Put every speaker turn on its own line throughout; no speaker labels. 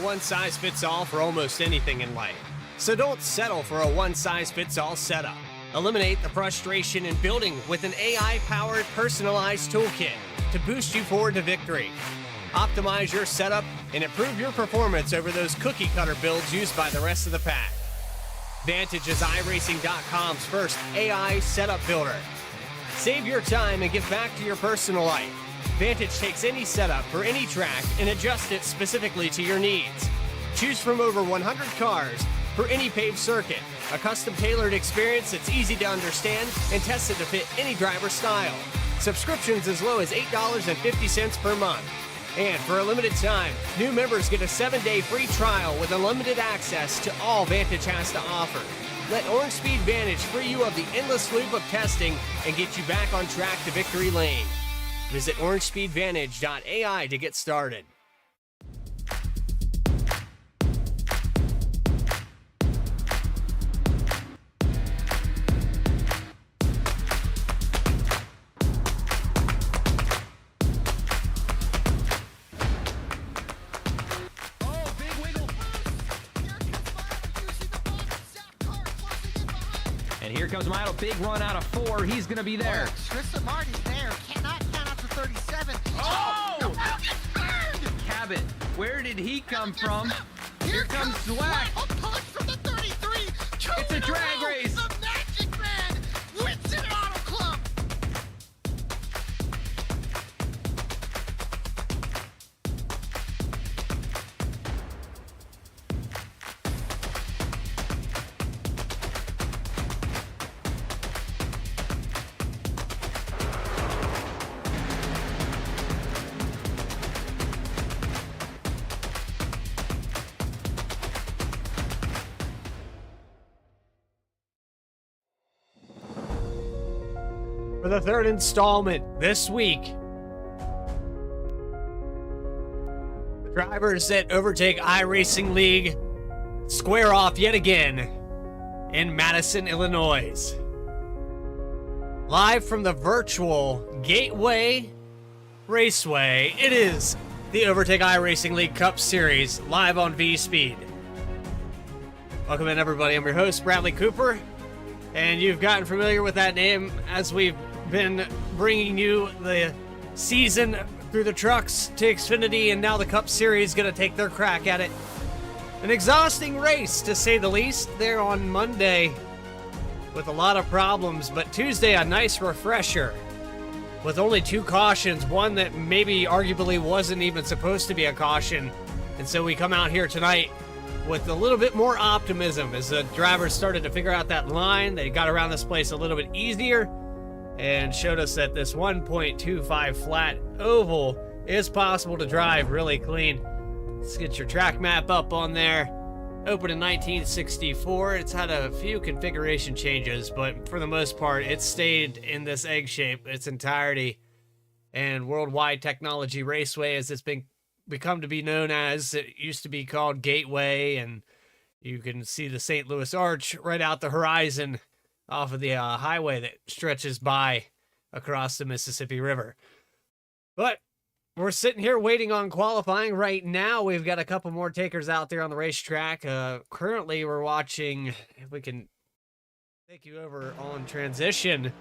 one-size-fits-all for almost anything in life. So don't settle for a one-size-fits-all setup. Eliminate the frustration in building with an AI-powered personalized toolkit to boost you forward to victory. Optimize your setup and improve your performance over those cookie-cutter builds used by the rest of the pack. Vantage is iRacing.com's first AI setup builder. Save your time and give back to your personal life. Vantage takes any setup for any track and adjusts it specifically to your needs. Choose from over 100 cars for any paved circuit. A custom-tailored experience that's easy to understand and tested to fit any driver style. Subscriptions as low as $8.50 per month. And for a limited time, new members get a 7-day free trial with unlimited access to all Vantage has to offer. Let Vspeed Vantage free you of the endless loop of testing and get you back on track to victory lane. Visit orangespeedvantage.ai to get started.
And here comes Milo, big run out of 4. He's going to be there.
Tristan Martin's there. Cannot count out to 37.
Oh!
Cabot,
where did he come from? Here comes Zwack.
A push from the 33.
It's a drag race.
The Magic Man wins it Auto Club.
For the third installment this week, the drivers at Overtake iRacing League square off yet again in Madison, Illinois. Live from the virtual Gateway Raceway, it is the Overtake iRacing League Cup Series live on Vspeed. Welcome in, everybody. I'm your host, Bradley Cooper, and you've gotten familiar with that name as we've been bringing you the season through the trucks to Xfinity, and now the Cup Series is going to take their crack at it. An exhausting race, to say the least, there on Monday with a lot of problems, but Tuesday a nice refresher with only 2 cautions, one that maybe arguably wasn't even supposed to be a caution. And so we come out here tonight with a little bit more optimism as the drivers started to figure out that line. They got around this place a little bit easier and showed us that this 1.25 flat oval is possible to drive really clean. Let's get your track map up on there. Opened in 1964. It's had a few configuration changes, but for the most part, it's stayed in this egg shape its entirety. And Worldwide Technology Raceway, as it's become to be known as, it used to be called Gateway, and you can see the St. Louis Arch right out the horizon off of the highway that stretches by across the Mississippi River. But we're sitting here waiting on qualifying right now. We've got a couple more takers out there on the racetrack. Currently, we're watching, if we can take you over on transition.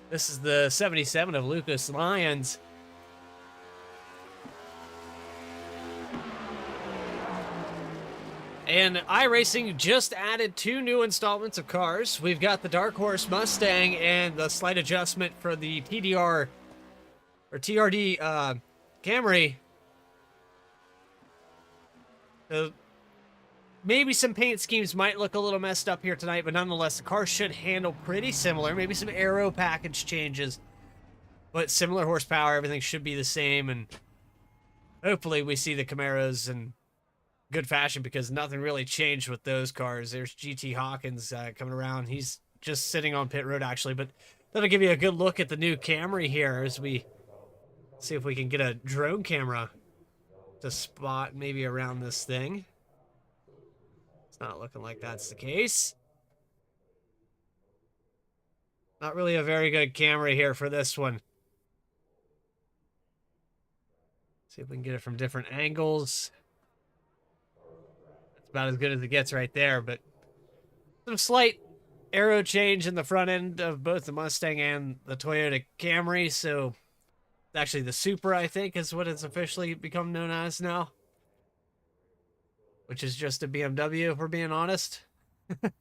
This is the 77 of Lucas Lyons. And iRacing just added 2 new installments of cars. We've got the Dark Horse Mustang and the slight adjustment for the TRD Camry. So maybe some paint schemes might look a little messed up here tonight, but nonetheless, the car should handle pretty similar. Maybe some aero package changes, but similar horsepower. Everything should be the same, and hopefully we see the Camaros in good fashion, because nothing really changed with those cars. There's GT Hawkins coming around. He's just sitting on pit road, actually, but that'll give you a good look at the new Camry here as we see if we can get a drone camera to spot maybe around this thing. It's not looking like that's the case. Not really a very good Camry here for this one. See if we can get it from different angles. about as good as it gets right there, but some slight aero change in the front end of both the Mustang and the Toyota Camry, so actually the Supra, I think, is what it's officially become known as now, which is just a BMW, if we're being honest. But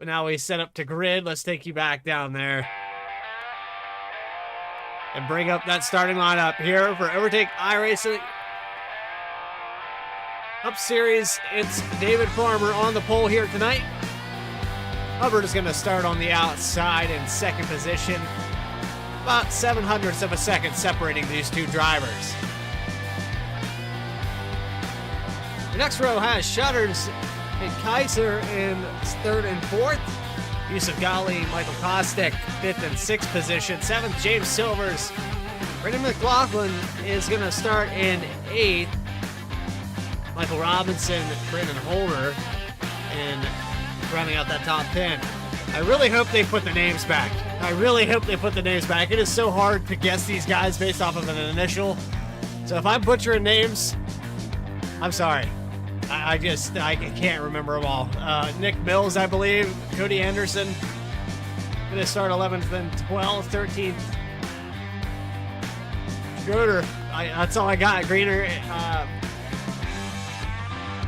now we set up to grid. Let's take you back down there and bring up that starting lineup here for Overtake iRacing Cup Series. It's David Farmer on the pole here tonight. Hubbard is going to start on the outside in second position. About 7/100ths of a second separating these two drivers. The next row has Shutters and Kaiser in third and fourth. Yusuf Ghali, Michael Kostic, fifth and sixth position. Seventh, James Silvers. Brendan McLaughlin is going to start in eighth. Michael Robinson, Brandon Holder, and rounding out that top 10. I really hope they put the names back. I really hope they put the names back. It is so hard to guess these guys based off of an initial. So if I'm butchering names, I'm sorry. I can't remember them all. Nick Mills, I believe. Cody Anderson. Going to start 11th and 12th, 13th. Schroeder. That's all I got. Greener.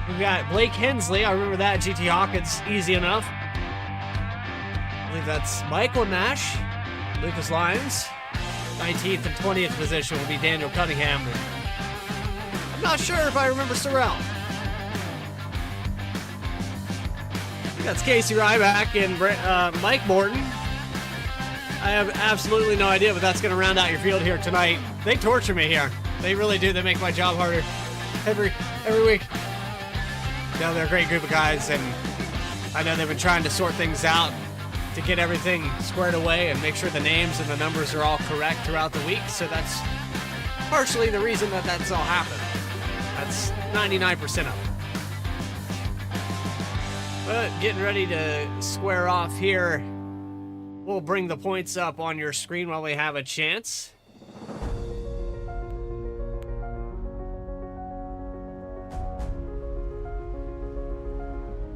We've got Blake Hensley. I remember that. GT Hawkins. Easy enough. I believe that's Michael Nash. Lucas Lyons. 19th and 20th position will be Daniel Cunningham. I'm not sure if I remember Sorrell. That's Casey Ryback and Mike Morton. I have absolutely no idea, but that's going to round out your field here tonight. They torture me here. They really do. They make my job harder every week. No, they're a great group of guys, and I know they've been trying to sort things out to get everything squared away and make sure the names and the numbers are all correct throughout the week. So that's partially the reason that that's all happened. That's 99% of it. But getting ready to square off here. We'll bring the points up on your screen while we have a chance.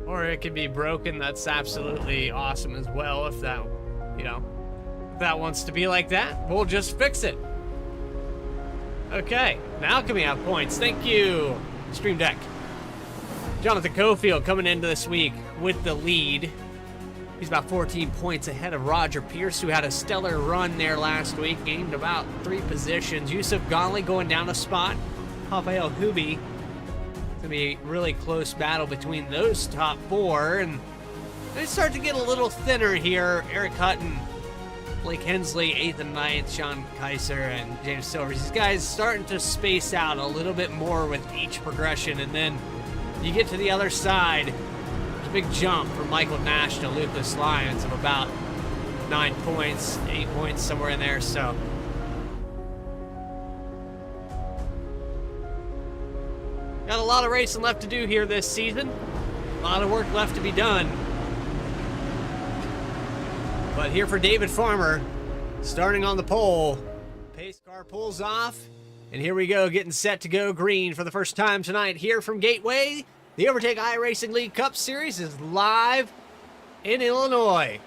Or it could be broken. That's absolutely awesome as well. If that, if that wants to be like that, we'll just fix it. Okay, now can we have points? Thank you, Stream Deck. Jonathan Cofield coming into this week with the lead. He's about 14 points ahead of Roger Pierce, who had a stellar run there last week, gained about 3 positions. Yusuf Ghali going down a spot. Rafael Hubi. It's going to be a really close battle between those top 4. And they start to get a little thinner here. Eric Hutton, Blake Hensley, 8th and 9th, Sean Kaiser, and James Silvers. These guys starting to space out a little bit more with each progression, and then you get to the other side, there's a big jump from Michael Nash to Lucas Lyons of about 9 points, 8 points, somewhere in there. So got a lot of racing left to do here this season. A lot of work left to be done. But here for David Farmer, starting on the pole. Pace car pulls off. And here we go, getting set to go green for the first time tonight here from Gateway. The Overtake iRacing League Cup Series is live in Illinois.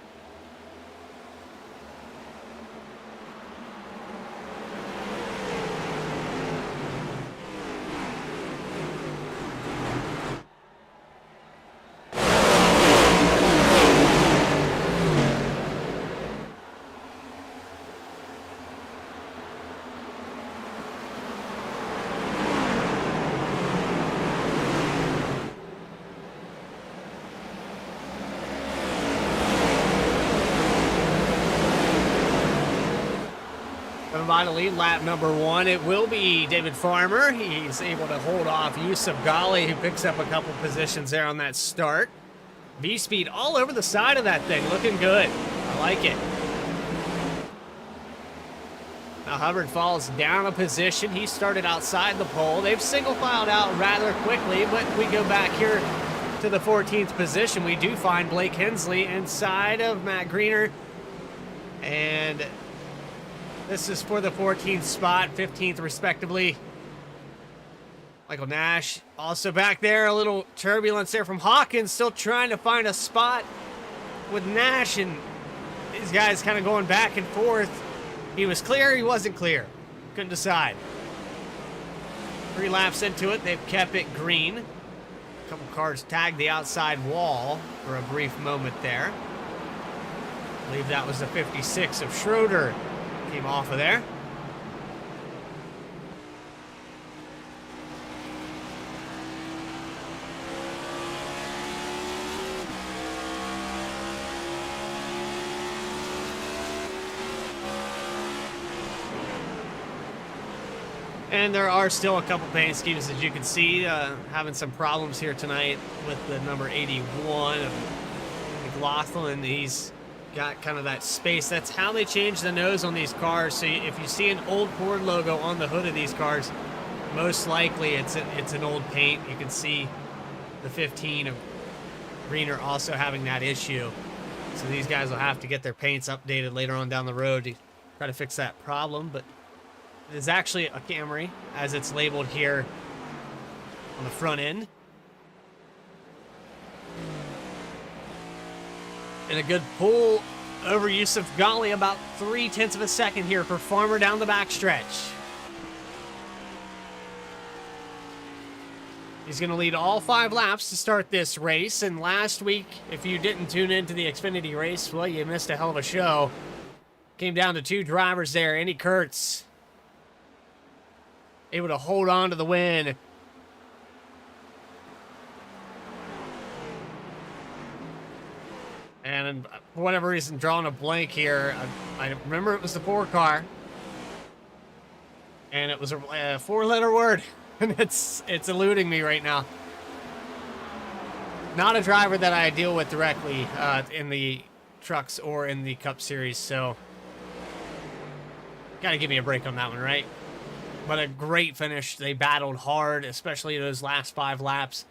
By the lead, lap number 1, it will be David Farmer. He's able to hold off Yusuf Ghali, who picks up a couple positions there on that start. Vspeed all over the side of that thing, looking good. I like it. Now Hubbard falls down a position. He started outside the pole. They've single filed out rather quickly, but we go back here to the 14th position. We do find Blake Hensley inside of Matt Greener, and this is for the 14th spot, 15th respectively. Michael Nash also back there. A little turbulence there from Hawkins, still trying to find a spot with Nash, and these guys kind of going back and forth. He was clear, he wasn't clear. Couldn't decide. 3 laps into it, they've kept it green. A couple cars tagged the outside wall for a brief moment there. I believe that was the 56 of Schroeder. Came off of there. And there are still a couple paint schemes, as you can see, having some problems here tonight with the number 81 of McLaughlin. He's got kind of that space. That's how they change the nose on these cars. So if you see an old Ford logo on the hood of these cars, most likely it's an old paint. You can see the 15 of Greener also having that issue. So these guys will have to get their paints updated later on down the road to try to fix that problem. But it is actually a Camry, as it's labeled here on the front end. And a good pull over Yusuf Ghali, about 0.3 of a second here for Farmer down the backstretch. He's going to lead all 5 laps to start this race. And last week, if you didn't tune into the Xfinity race, well, you missed a hell of a show. Came down to 2 drivers there. Andy Kurtz able to hold on to the win. And for whatever reason, drawing a blank here. I remember it was the 4 car. And it was a 4-letter word. And it's eluding me right now. Not a driver that I deal with directly in the trucks or in the Cup Series. So, gotta give me a break on that one, right? But a great finish. They battled hard, especially those last 5 laps.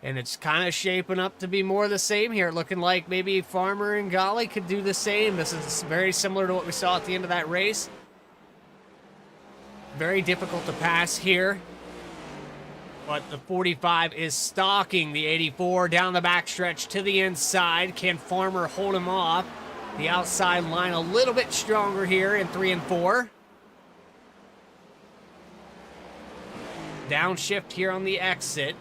And it's kind of shaping up to be more of the same here. Looking like maybe Farmer and Ghali could do the same. This is very similar to what we saw at the end of that race. Very difficult to pass here. But the 45 is stalking the 84 down the backstretch to the inside. Can Farmer hold him off? The outside line a little bit stronger here in 3 and 4. Downshift here on the exit.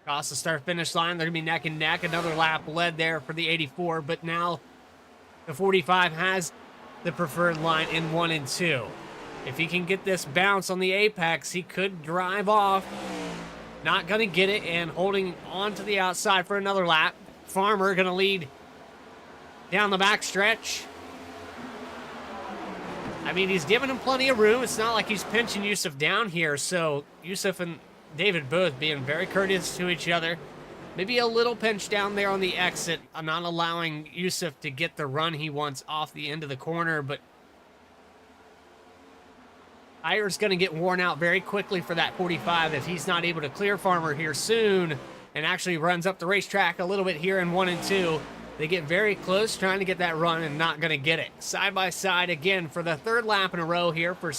Across the start-finish line, they're going to be neck and neck. Another lap led there for the 84, but now the 45 has the preferred line in 1 and 2. If he can get this bounce on the apex, he could drive off. Not going to get it, and holding on to the outside for another lap. Farmer going to lead down the backstretch. I mean, he's giving him plenty of room. It's not like he's pinching Yusuf down here. So Yusuf and David both being very courteous to each other. Maybe a little pinch down there on the exit. I'm not allowing Yusuf to get the run he wants off the end of the corner, but tire's going to get worn out very quickly for that 45 if he's not able to clear Farmer here soon and actually runs up the racetrack a little bit here in 1 and 2. They get very close trying to get that run and not going to get it. Side by side again for the 3rd lap in a row here for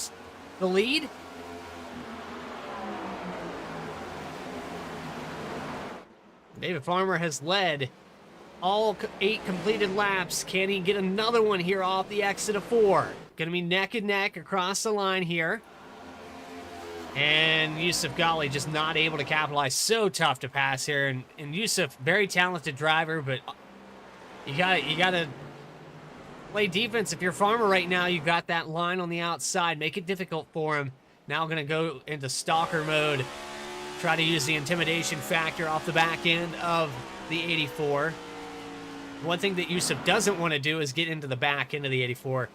the lead. David Farmer has led all 8 completed laps. Can he get another one here off the exit of 4? Going to be neck and neck across the line here. And Yusuf Ghali just not able to capitalize. So tough to pass here. And Yusuf, very talented driver, but you gotta play defense. If you're Farmer right now, you've got that line on the outside. Make it difficult for him. Now going to go into stalker mode. Try to use the intimidation factor off the back end of the 84. One thing that Yusuf doesn't want to do is get into the back end of the 84.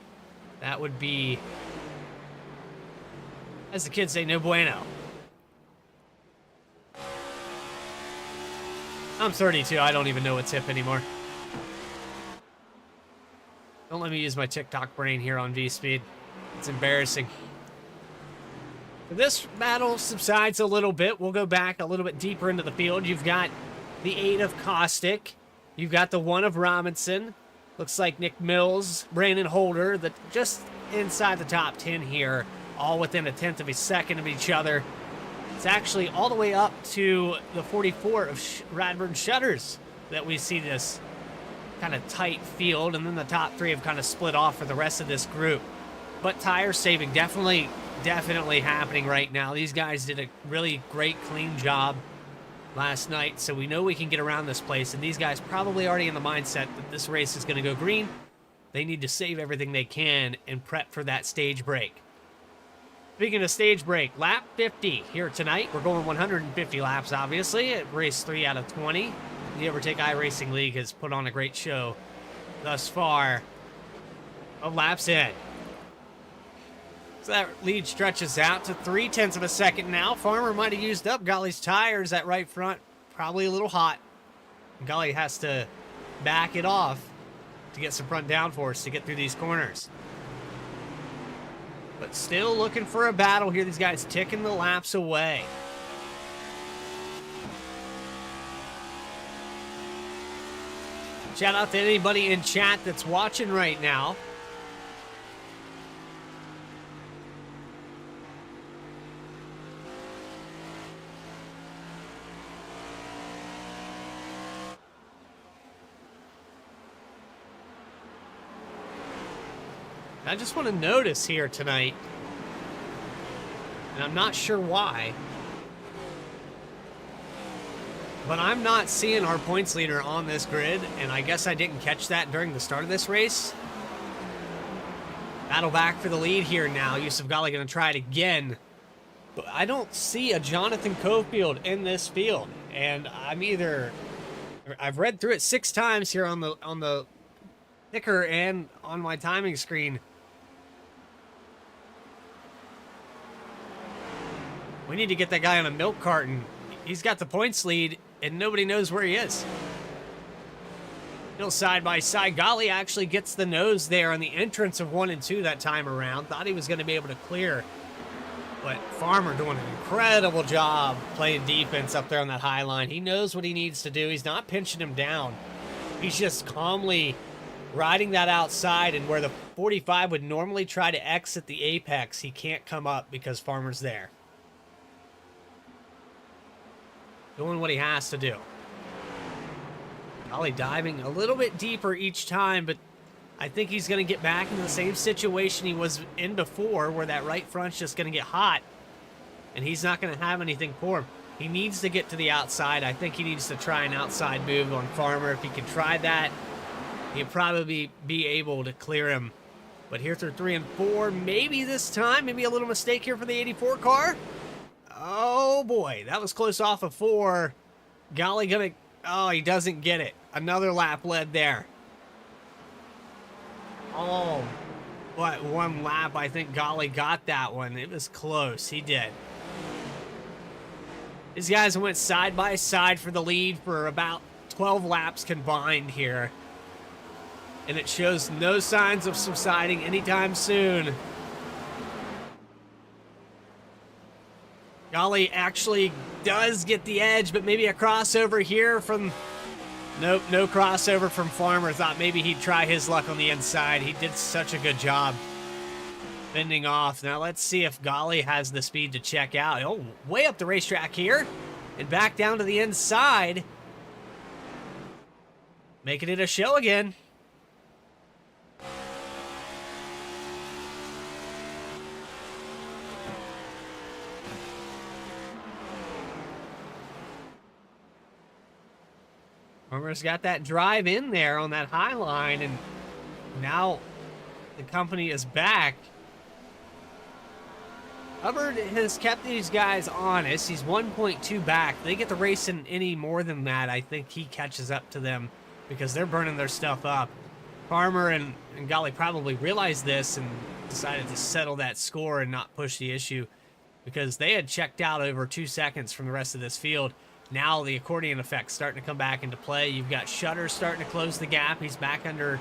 That would be, as the kids say, no bueno. I'm 32. I don't even know what's hip anymore. Don't let me use my TikTok brain here on Vspeed. It's embarrassing. This battle subsides a little bit. We'll go back a little bit deeper into the field. You've got the 8 of Caustic. You've got the 1 of Robinson. Looks like Nick Mills, Brandon Holder, that just inside the top 10 here all within a tenth of a second of each other. It's actually all the way up to the 44 of Radburn Shutters that we see this kind of tight field, and then the top three have kind of split off for the rest of this group. But tire saving definitely happening right now. These guys did a really great, clean job last night, so we know we can get around this place, and these guys probably already in the mindset that this race is going to go green. They need to save everything they can and prep for that stage break. Speaking of stage break, lap 50 here tonight. We're going 150 laps, obviously, at race 3 out of 20. The Overtake iRacing League has put on a great show thus far of laps in. So that lead stretches out to 0.3 of a second now. Farmer might have used up Golly's tires at right front. Probably a little hot. Golly has to back it off to get some front downforce to get through these corners. But still looking for a battle here. These guys ticking the laps away. Shout out to anybody in chat that's watching right now. I just want to notice here tonight, and I'm not sure why, but I'm not seeing our points leader on this grid, and I guess I didn't catch that during the start of this race. Battle back for the lead here now. Yusuf Ghali going to try it again, but I don't see a Jonathan Cofield in this field, and I've read through it 6 times here on the ticker and on my timing screen. We need to get that guy on a milk carton. He's got the points lead, and nobody knows where he is. Still side by side. Golly actually gets the nose there on the entrance of 1 and 2 that time around. Thought he was going to be able to clear. But Farmer doing an incredible job playing defense up there on that high line. He knows what he needs to do. He's not pinching him down. He's just calmly riding that outside, and where the 45 would normally try to exit the apex, he can't come up because Farmer's there. Doing what he has to do. Golly diving a little bit deeper each time, but I think he's going to get back into the same situation he was in before, where that right front's just going to get hot, and he's not going to have anything for him. He needs to get to the outside. I think he needs to try an outside move on Farmer. If he can try that, he'll probably be able to clear him. But here through 3 and 4, maybe this time, maybe a little mistake here for the 84 car. Oh boy, that was close off of 4. Golly gonna, oh, he doesn't get it. Another lap led there. Oh, but 1 lap, I think Golly got that one. It was close, he did. These guys went side by side for the lead for about 12 laps combined here. And it shows no signs of subsiding anytime soon. Golly actually does get the edge, but maybe a crossover here from... Nope, no crossover from Farmer. Thought maybe he'd try his luck on the inside. He did such a good job fending off. Now let's see if Golly has the speed to check out. Oh, way up the racetrack here. And back down to the inside. Making it a show again. Farmer's got that drive in there on that high line, and now the company is back. Hubbard has kept these guys honest. He's 1.2 back. They get the racing any more than that, I think he catches up to them because they're burning their stuff up. Farmer and Golly probably realized this and decided to settle that score and not push the issue because they had checked out over 2 seconds from the rest of this field. Now the accordion effect's starting to come back into play. You've got Shutter starting to close the gap. He's back under,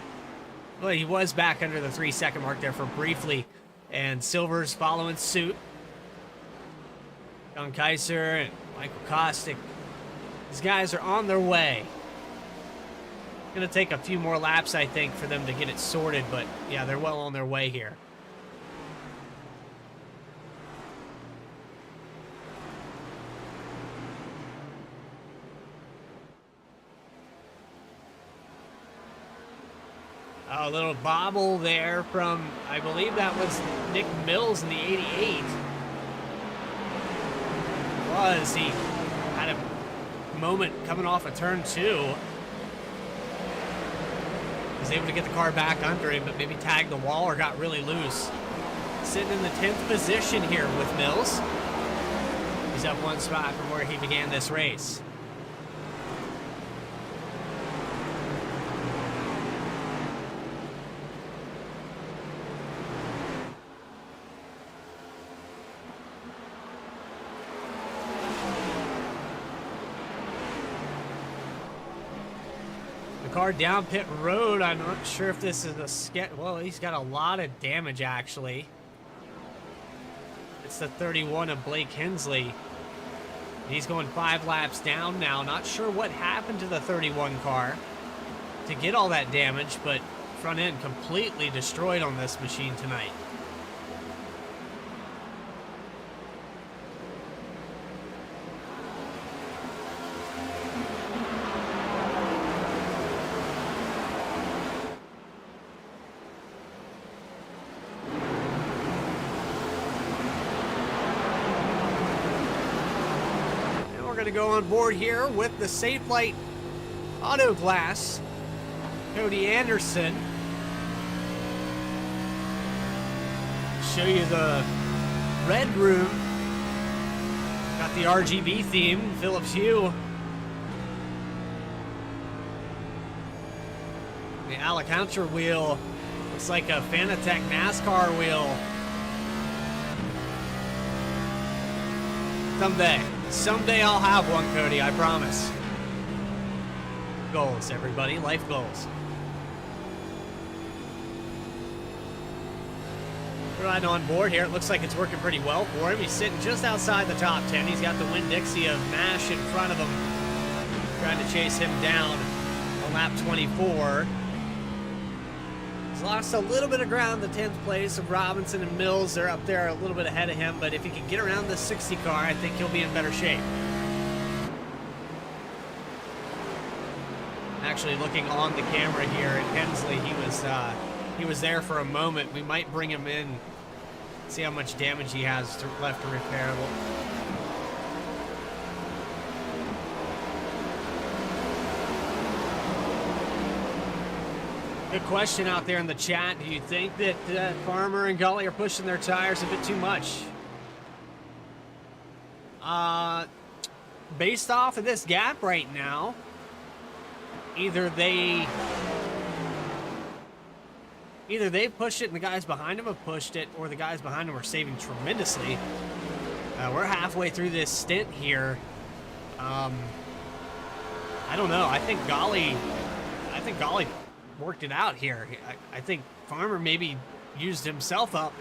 well, he was back under the 3-second mark there for briefly. And Silver's following suit. John Kaiser and Michael Kostick. These guys are on their way. It's going to take a few more laps, I think, for them to get it sorted. But, yeah, they're well on their way here. A little bobble there from, I believe that was Nick Mills in the 88. He had a moment coming off of turn 2. Was able to get the car back under him, but maybe tagged the wall or got really loose. Sitting in the 10th position here with Mills. He's up one spot from where he began this race. Car down pit road. I'm not sure if this is a sketch. Well, he's got a lot of damage, actually. It's the 31 of Blake Hensley. He's going 5 laps down now. Not sure what happened to the 31 car to get all that damage, but front end completely destroyed on this machine tonight. To go on board here with the Safe Light Auto Glass, Cody Anderson. Show you the red room. Got the RGB theme, Phillips Hue. The Alcantara wheel looks like a Fanatec NASCAR wheel. Someday I'll have one, Cody, I promise. Goals, everybody, life goals. Riding on board here, it looks like it's working pretty well for him. He's sitting just outside the top 10. He's got the Winn-Dixie of Nash in front of him, trying to chase him down on lap 24. He's lost a little bit of ground, the 10th place of Robinson and Mills. They're up there a little bit ahead of him, but if he can get around the 60 car, I think he'll be in better shape. Actually looking on the camera here at Hensley, he was there for a moment. We might bring him in, see how much damage he has left to repair. Good question out there in the chat. Do you think that Farmer and Gully are pushing their tires a bit too much? Based off of this gap right now, either they've pushed it and the guys behind them have pushed it, or the guys behind them are saving tremendously. We're halfway through this stint here. I don't know. I think Golly worked it out here. I think Farmer maybe used himself up.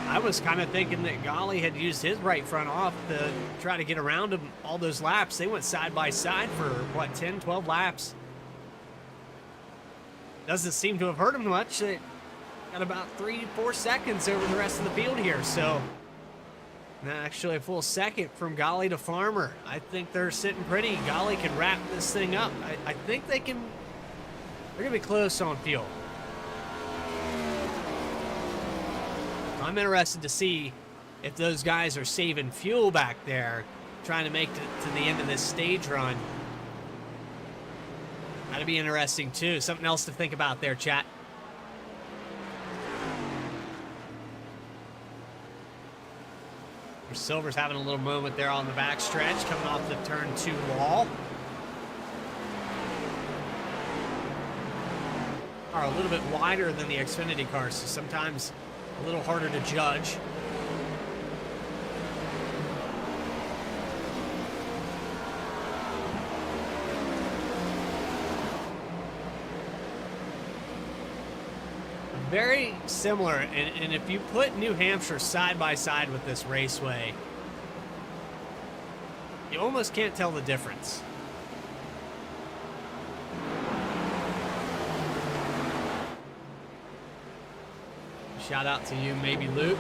I was kind of thinking that Golly had used his right front off to try to get around him all those laps. They went side by side for, what, 10, 12 laps. Doesn't seem to have hurt him much. They got about 3-4 seconds over the rest of the field here, so actually a full second from Golly to Farmer. I think they're sitting pretty. Golly can wrap this thing up. I think they can. They're going to be close on fuel. I'm interested to see if those guys are saving fuel back there, trying to make it to the end of this stage run. That'd be interesting, too. Something else to think about there, chat. Silver's having a little moment there on the backstretch, coming off the turn 2 wall. Are a little bit wider than the Xfinity cars, so sometimes a little harder to judge. Very similar, and if you put New Hampshire side by side with this raceway, you almost can't tell the difference. Shout out to you, maybe Luke.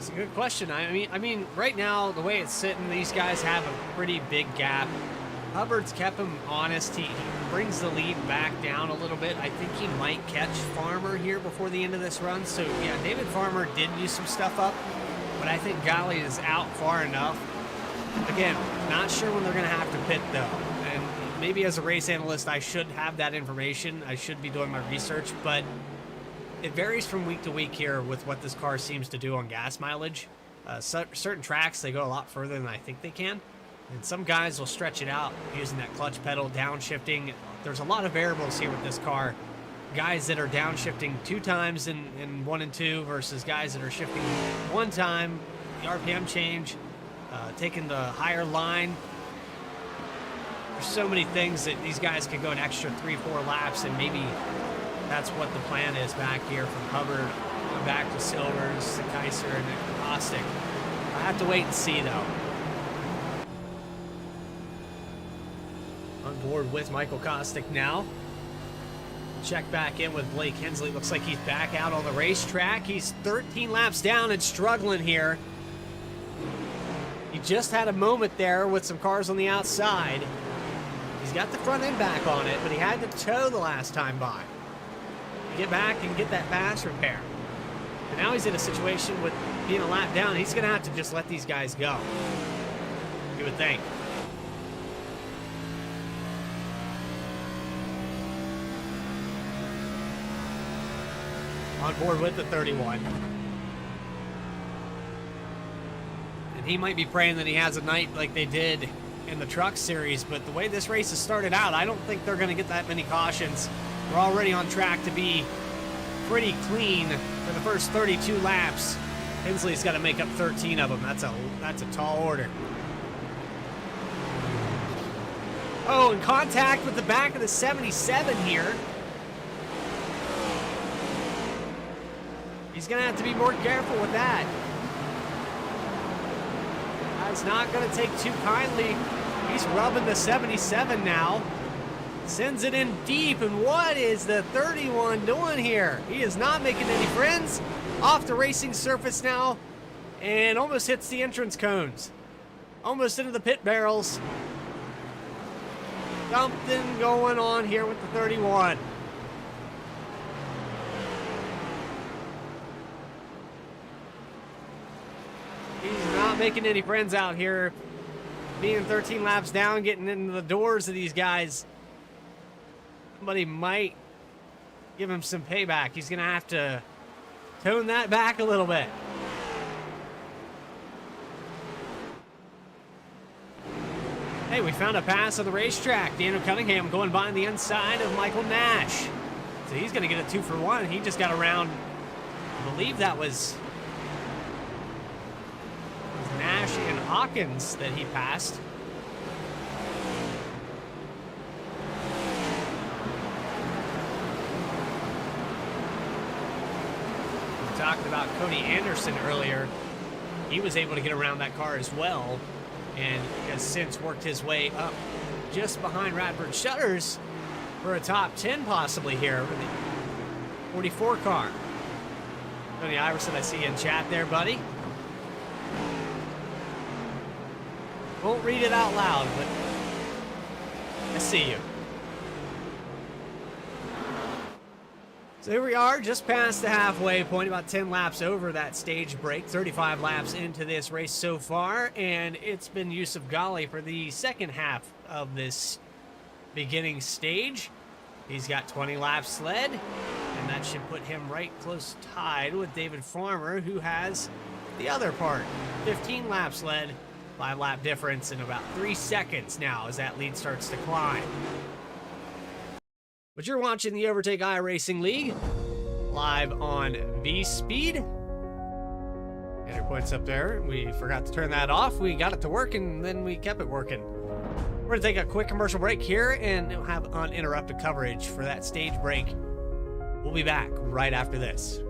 That's a good question. I mean, right now, the way it's sitting, these guys have a pretty big gap. Hubbard's kept him honest. He brings the lead back down a little bit. I think he might catch Farmer here before the end of this run. So, yeah, David Farmer did use some stuff up, but I think Gali is out far enough. Again, not sure when they're going to have to pit, though. And maybe as a race analyst, I should have that information. I should be doing my research, but it varies from week to week here with what this car seems to do on gas mileage. Certain tracks, they go a lot further than I think they can. And some guys will stretch it out using that clutch pedal, downshifting. There's a lot of variables here with this car. Guys that are downshifting 2 times in 1 and 2 versus guys that are shifting 1 time, the RPM change, taking the higher line. There's so many things that these guys could go an extra 3-4 laps, and maybe that's what the plan is back here from Hubbard, going back to Silvers, to Kaiser, and Caustic. I have to wait and see, though. On board with Michael Caustic now. Check back in with Blake Hensley. Looks like he's back out on the racetrack. He's 13 laps down and struggling here. He just had a moment there with some cars on the outside. He's got the front end back on it, but he had to tow the last time by. Get back and get that pass repair. And now he's in a situation with being a lap down. He's going to have to just let these guys go, you would think. On board with the 31. And he might be praying that he has a night like they did in the truck series, but the way this race has started out, I don't think they're going to get that many cautions. We're already on track to be pretty clean for the first 32 laps. Hensley's got to make up 13 of them. That's a tall order. Oh, in contact with the back of the 77 here. He's going to have to be more careful with that. That's not going to take too kindly. He's rubbing the 77 now. Sends it in deep, and what is the 31 doing here? He is not making any friends. Off the racing surface now, and almost hits the entrance cones. Almost into the pit barrels. Something going on here with the 31. He's not making any friends out here. Being 13 laps down, getting into the doors of these guys. Somebody might give him some payback. He's going to have to tone that back a little bit. Hey, we found a pass on the racetrack. Daniel Cunningham going by on the inside of Michael Nash. So he's going to get a 2 for 1. He just got around, I believe that was Nash and Hawkins that he passed. Talked about Cody Anderson earlier. He was able to get around that car as well, and has since worked his way up just behind Radford Shutters for a top 10 possibly here with the 44 car. Tony Iverson, I see you in chat there, buddy. Won't read it out loud, but I see you. So here we are, just past the halfway point, about 10 laps over that stage break, 35 laps into this race so far, and it's been Yusuf Ghali for the second half of this beginning stage. He's got 20 laps led, and that should put him right close tied with David Farmer, who has the other part. 15 laps led, 5 lap difference in about 3 seconds now as that lead starts to climb. But you're watching the Overtake iRacing League live on Vspeed. And your points up there. We forgot to turn that off. We got it to work, and then we kept it working. We're going to take a quick commercial break here and have uninterrupted coverage for that stage break. We'll be back right after this.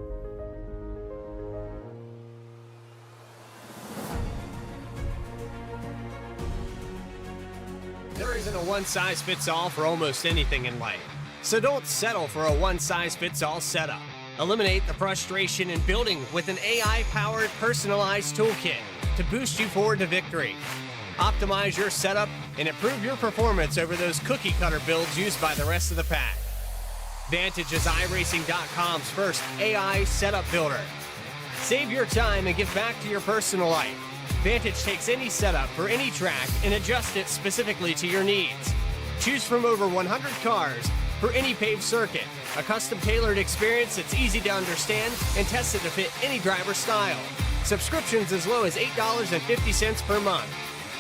There isn't a one-size-fits-all for almost anything in life. So don't settle for a one-size-fits-all setup. Eliminate the frustration in building with an AI-powered personalized toolkit to boost you forward to victory. Optimize your setup and improve your performance over those cookie-cutter builds used by the rest of the pack. Vantage is iRacing.com's first AI setup builder. Save your time and give back to your personal life. Vantage takes any setup for any track and adjusts it specifically to your needs. Choose from over 100 cars for any paved circuit. A custom-tailored experience that's easy to understand and tested to fit any driver style. Subscriptions as low as $8.50 per month.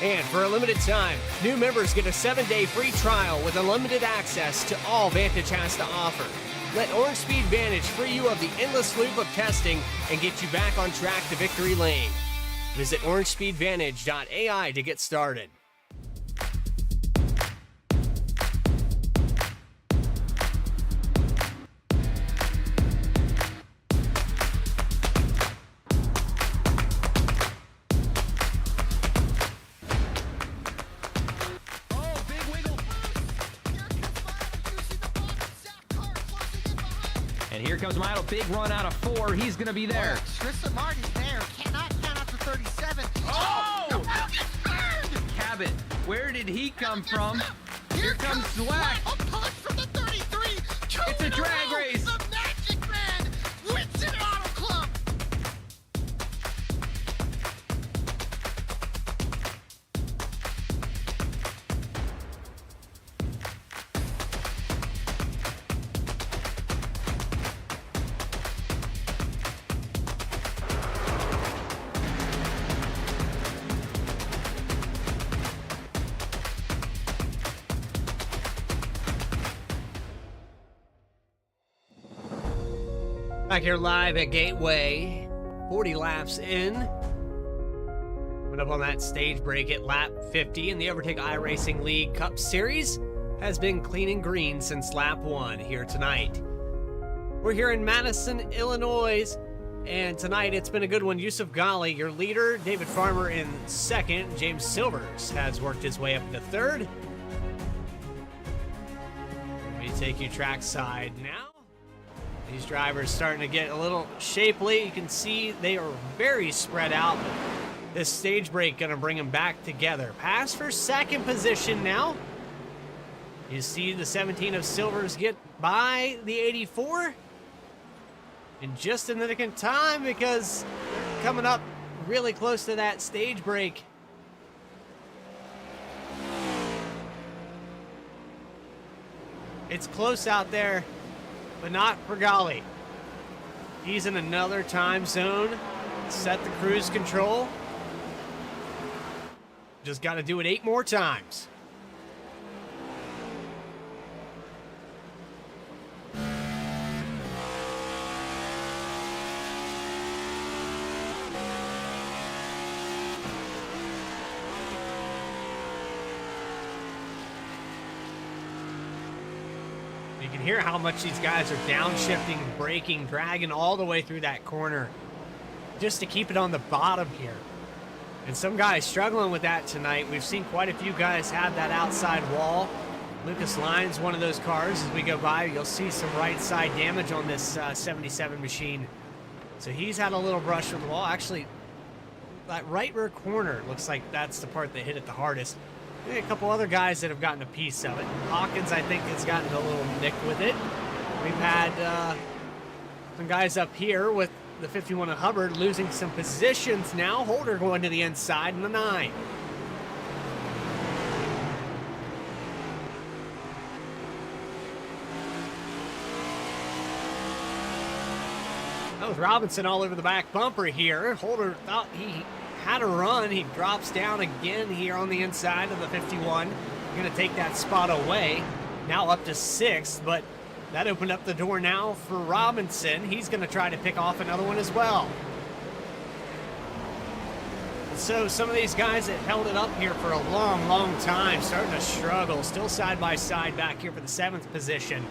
And for a limited time, new members get a 7-day free trial with unlimited access to all Vantage has to offer. Let Vspeed Vantage free you of the endless loop of testing and get you back on track to victory lane. Visit orangespeedvantage.ai to get started.
And here comes Milo, big run out of 4. He's going to be there.
Tristan Martin's there. Cannot count out to 37.
Oh!
No, gets burned!
Cabot, where did he come from? Here comes
Slack.
Slack.
A punch from the 33.
It's a drag race.
The Magic Man wins it Auto Club.
Back here live at Gateway, 40 laps in. Went up on that stage break at lap 50 in the Overtake iRacing League Cup Series. Has been clean and green since lap 1 here tonight. We're here in Madison, Illinois, and tonight it's been a good one. Yusuf Ghali, your leader, David Farmer in second. James Silvers has worked his way up to third. Let me take you trackside now. These drivers starting to get a little shapely. You can see they are very spread out. This stage break going to bring them back together. Pass for second position now. You see the 17 of Silvers get by the 84. And just in the nick of time because coming up really close to that stage break. It's close out there. But not for Ghali. He's in another time zone. Set the cruise control. Just got to do it 8 more times. You can hear how much these guys are downshifting, braking, dragging all the way through that corner just to keep it on the bottom here. And some guys struggling with that tonight. We've seen quite a few guys have that outside wall. Lucas Lyon's one of those cars. As we go by, you'll see some right side damage on this 77 machine. So he's had a little brush with the wall. Actually, that right rear corner looks like that's the part that hit it the hardest. A couple other guys that have gotten a piece of it. Hawkins, I think, has gotten a little nick with it. We've had some guys up here with the 51 of Hubbard losing some positions now. Holder going to the inside in the 9. That was Robinson all over the back bumper here. Holder thought he had a run. He drops down again here on the inside of the 51. Going to take that spot away. Now up to 6th, but that opened up the door now for Robinson. He's going to try to pick off another one as well. So some of these guys that held it up here for a long, long time starting to struggle. Still side by side back here for the 7th position.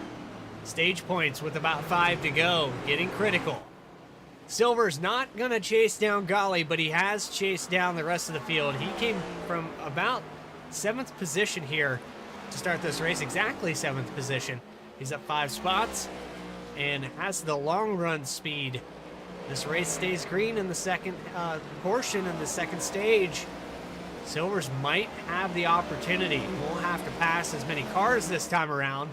Stage points with about 5 to go. Getting critical. Silver's not going to chase down Ghali, but he has chased down the rest of the field. He came from about 7th position here to start this race. Exactly 7th position. He's up 5 spots. and has the long run speed. This race stays green in the second portion of the second stage. Silvers might have the opportunity. Won't have to pass as many cars this time around.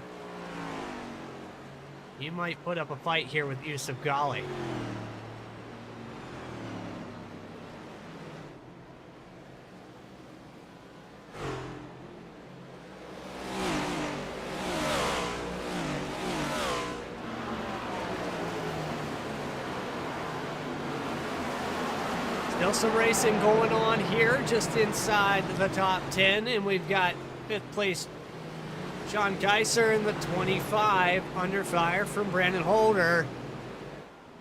He might put up a fight here with Yusuf Ghali. Still some racing going on here just inside the top 10, and we've got 5th place Sean Geiser in the 25 under fire from Brandon Holder,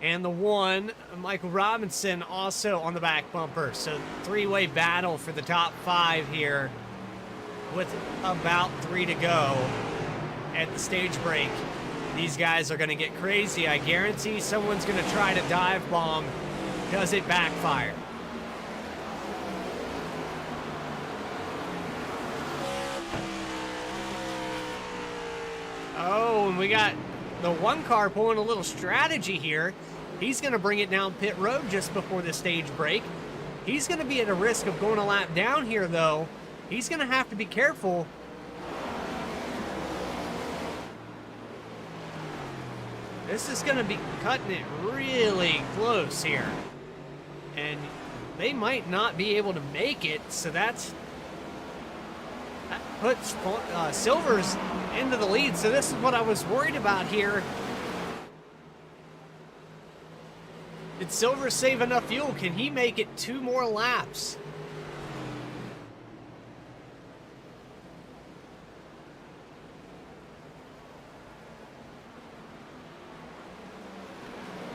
and the 1 Michael Robinson also on the back bumper. So three-way battle for the top 5 here with about 3 to go at the stage break. These guys are going to get crazy. I guarantee someone's going to try to dive bomb. Does it backfire? Oh, and we got the 1 car pulling a little strategy here. He's going to bring it down pit road just before the stage break. He's going to be at a risk of going a lap down here, though. He's going to have to be careful. This is going to be cutting it really close here. And they might not be able to make it, so that puts Silvers into the lead. So this is what I was worried about here. Did Silvers save enough fuel? Can he make it 2 more laps?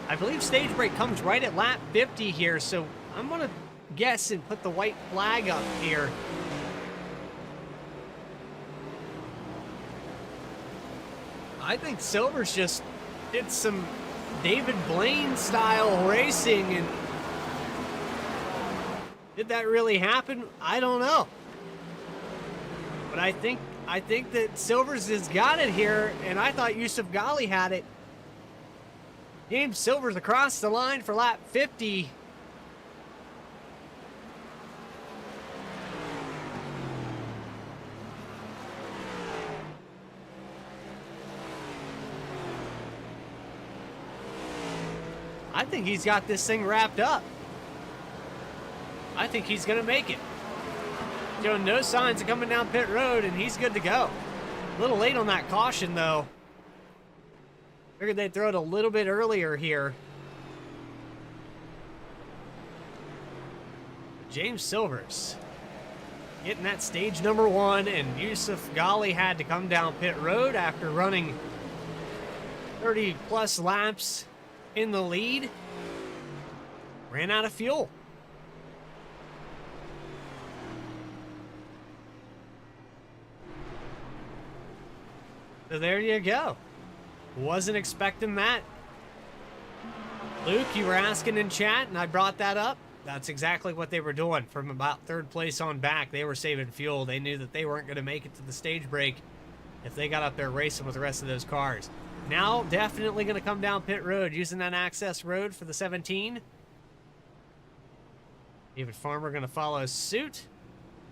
I believe stage break comes right at lap 50 here, so I'm going to guess and put the white flag up here. I think Silvers just did some David Blaine style racing, and did that really happen? I don't know. But I think that Silvers has got it here, and I thought Yusuf Ghali had it. James Silvers across the line for lap 50. I think he's got this thing wrapped up. I think he's going to make it. Showing no signs of coming down pit road, and he's good to go. A little late on that caution, though. Figured they'd throw it a little bit earlier here. James Silvers getting that stage number 1, and Yusuf Ghali had to come down pit road after running 30 plus laps in the lead. Ran out of fuel. So there you go. Wasn't expecting that. Luke, you were asking in chat, and I brought that up. That's exactly what they were doing. From about 3rd place on back, they were saving fuel. They knew that they weren't going to make it to the stage break if they got up there racing with the rest of those cars. Now, definitely going to come down pit road, using that access road for the 17. David Farmer going to follow suit.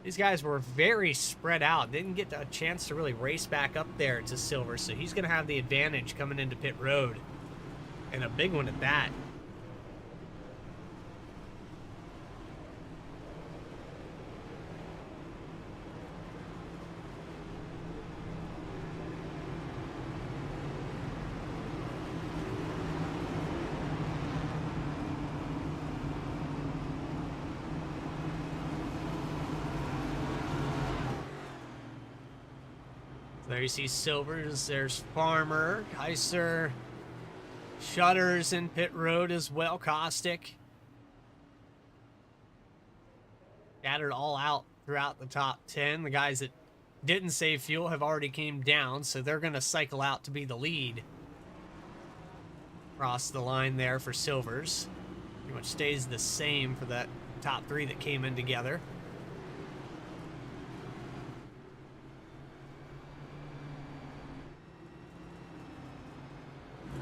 These guys were very spread out. Didn't get a chance to really race back up there to Silver, so he's going to have the advantage coming into pit road. And a big one at that. There you see Silvers, there's Farmer, Heiser, Shutters in pit road as well, Caustic. Scattered all out throughout the top 10. The guys that didn't save fuel have already came down, so they're going to cycle out to be the lead. Across the line there for Silvers. Pretty much stays the same for that top 3 that came in together.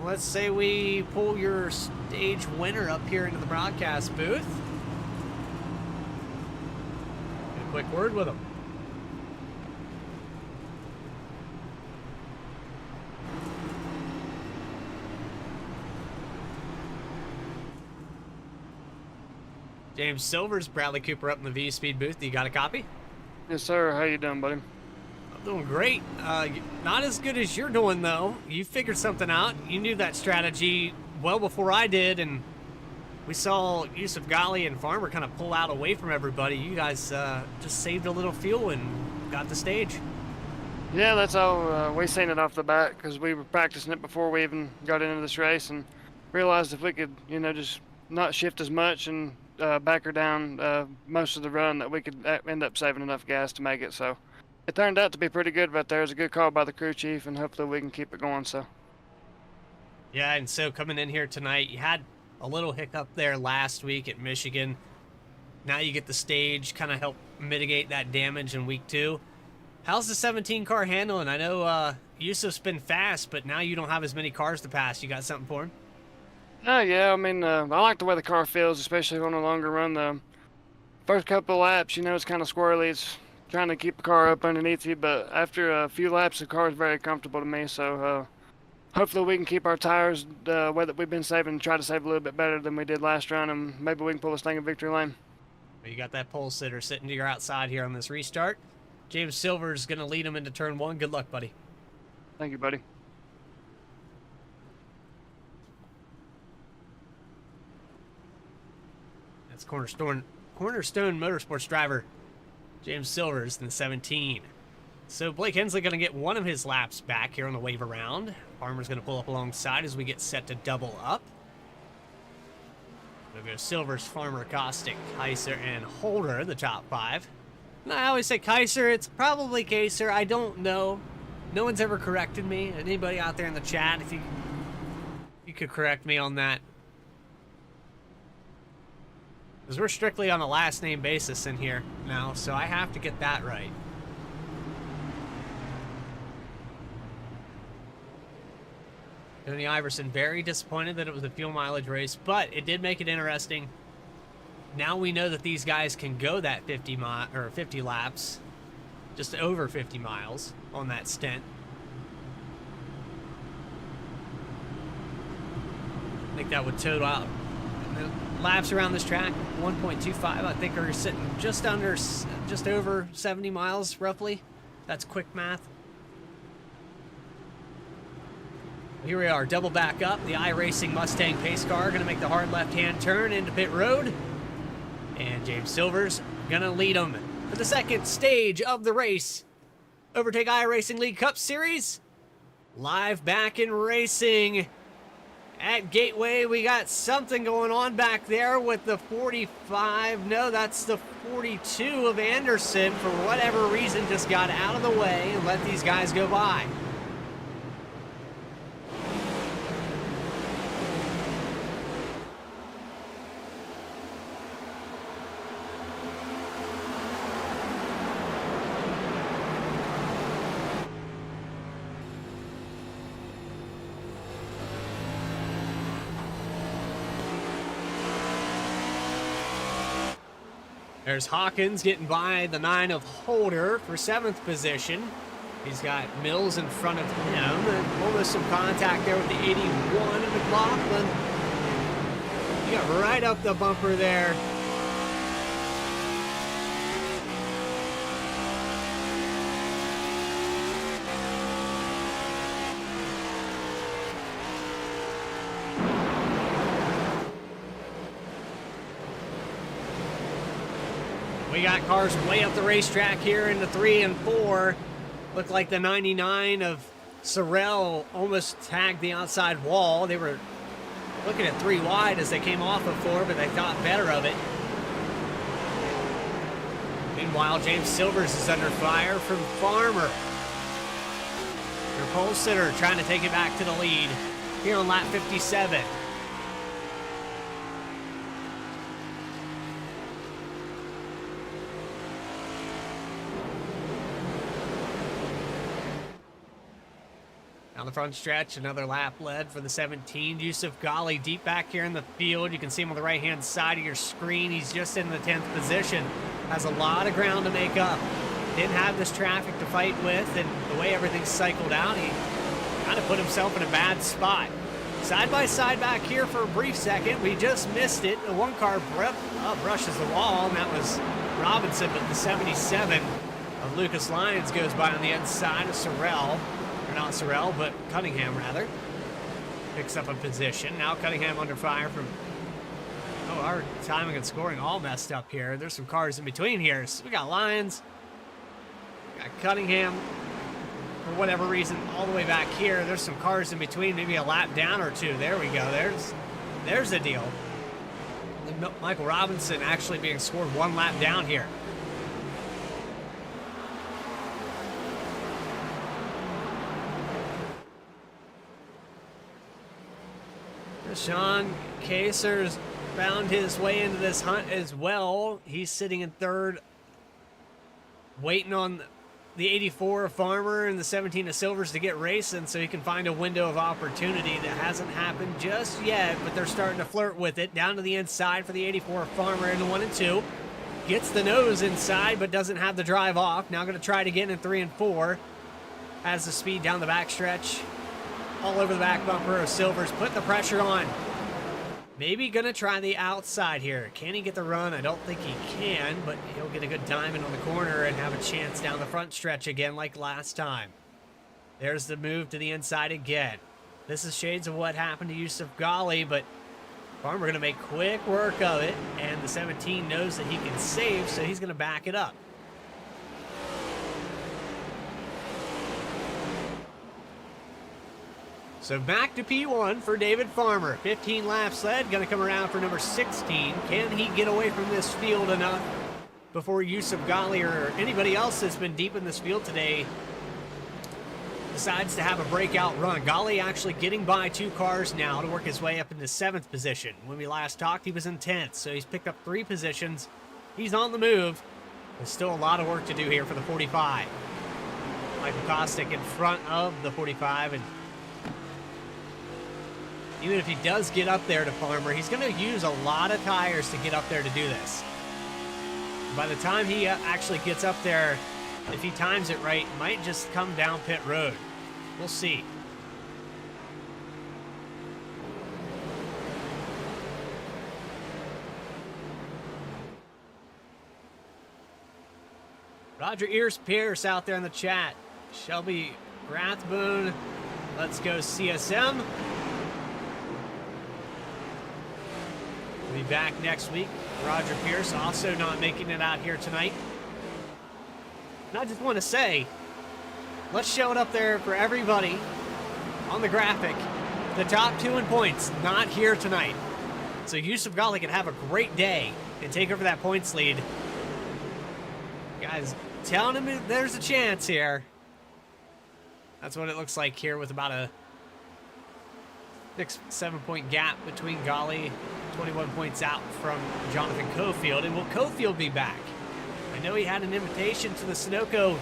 let's say we pull your stage winner up here into the broadcast booth. Get a quick word with him. James Silvers, Bradley Cooper up in the Vspeed booth. You got a copy?
Yes, sir. How you doing, buddy?
I'm doing great. Not as good as you're doing, though. You figured something out. You knew that strategy well before I did, and we saw Yusuf Ghali and Farmer kind of pull out away from everybody. You guys just saved a little fuel and got the stage.
Yeah, that's how we seen it off the bat, because we were practicing it before we even got into this race, and realized if we could, just not shift as much and back her down most of the run, that we could end up saving enough gas to make it. So it turned out to be pretty good right there. It was a good call by the crew chief, and hopefully we can keep it going. So
Yeah, and so coming in here tonight, you had a little hiccup there last week at Michigan. Now you get the stage, kind of help mitigate that damage in week 2. How's the 17 car handling? I know Yusuf's been fast, but now you don't have as many cars to pass. You got something for him?
yeah, I mean, I like the way the car feels, especially on a longer run. The first couple of laps, it's kind of squirrely. It's trying to keep the car up underneath you, but after a few laps, the car is very comfortable to me. So hopefully we can keep our tires the way that we've been saving, and try to save a little bit better than we did last round, and maybe we can pull this thing in victory lane.
You got that pole sitter sitting to your outside here on this restart. James Silver's going to lead him into turn 1. Good luck, buddy.
Thank you, buddy.
That's Cornerstone Motorsports driver James Silvers in the 17. So Blake Hensley going to get one of his laps back here on the wave around. Farmer's going to pull up alongside as we get set to double up. We'll go Silvers, Farmer, Kostick, Kaiser, and Holder, the top 5. And I always say Kaiser. It's probably Kaiser. I don't know. No one's ever corrected me. Anybody out there in the chat, if you could correct me on that. Because we're strictly on a last name basis in here now, so I have to get that right. Tony Iverson, very disappointed that it was a fuel mileage race, but it did make it interesting. Now we know that these guys can go that 50 laps, just over 50 miles on that stint. I think that would total out. The laps around this track, 1.25, I think are sitting just over 70 miles roughly. That's quick math. Here we are, double back up. The iRacing Mustang pace car going to make the hard left-hand turn into pit road. And James Silvers going to lead them for the second stage of the race. Overtake iRacing League Cup Series. Live back in racing at Gateway. We got something going on back there with the 45. No, that's the 42 of Anderson. For whatever reason, just got out of the way and let these guys go by. There's Hawkins getting by the 9 of Holder for 7th position. He's got Mills in front of him, and almost some contact there with the 81 of McLaughlin. He got right up the bumper there. We got cars way up the racetrack here in the 3 and 4. Looked like the 99 of Sorrell almost tagged the outside wall. They were looking at 3 wide as they came off of 4, but they thought better of it. Meanwhile, James Silvers is under fire from Farmer. Their pole sitter trying to take it back to the lead here on lap 57. Down the front stretch, another lap led for the 17. Yusuf Ghali deep back here in the field. You can see him on the right-hand side of your screen. He's just in the 10th position. Has a lot of ground to make up. Didn't have this traffic to fight with, and the way everything's cycled out, he kind of put himself in a bad spot. Side by side back here for a brief second. We just missed it. The one car brushes the wall, and that was Robinson, but the 77 of Lucas Lyons goes by on the inside of Sorrell. Or not Sorrell, but Cunningham, rather. Picks up a position. Now Cunningham under fire from... Oh, our timing and scoring all messed up here. There's some cars in between here. So we got Lyons. We got Cunningham. For whatever reason, all the way back here. There's some cars in between. Maybe a lap down or two. There we go. There's the deal. And Michael Robinson actually being scored one lap down here. Sean Kaser's found his way into this hunt as well. He's sitting in third, waiting on the 84 of Farmer and the 17 of Silvers to get racing so he can find a window of opportunity. That hasn't happened just yet, but they're starting to flirt with it. Down to the inside for the 84 of Farmer in the 1 and 2. Gets the nose inside, but doesn't have the drive off. Now going to try it again in 3 and 4. Has the speed down the backstretch. All over the back bumper of Silvers. Put the pressure on. Maybe going to try the outside here. Can he get the run? I don't think he can, but he'll get a good diamond on the corner and have a chance down the front stretch again like last time. There's the move to the inside again. This is shades of what happened to Yusuf Ghali, but Farmer going to make quick work of it, and the 17 knows that he can save, so he's going to back it up. So back to P1 for David Farmer. 15 laps led, going to come around for number 16. Can he get away from this field enough before Yusuf Ghali or anybody else that's been deep in this field today decides to have a breakout run? Ghali actually getting by 2 cars now to work his way up into 7th position. When we last talked, he was in 10th, so he's picked up 3 positions. He's on the move. There's still a lot of work to do here for the 45. Michael Kostick in front of the 45, and even if he does get up there to Farmer, he's going to use a lot of tires to get up there to do this. By the time he actually gets up there, if he times it right, might just come down pit road. We'll see. Roger Ears Pierce out there in the chat. Shelby Rathbone. Let's go CSM. We'll be back next week. Roger Pierce also not making it out here tonight. And I just want to say, let's show it up there for everybody on the graphic. The top 2 in points, not here tonight. So Yusuf Ghali can have a great day and take over that points lead. Guys, telling him there's a chance here. That's what it looks like here with about a 6-7 point gap between Ghali. 21 points out from Jonathan Cofield. And will Cofield be back? I know he had an invitation to the Sunoco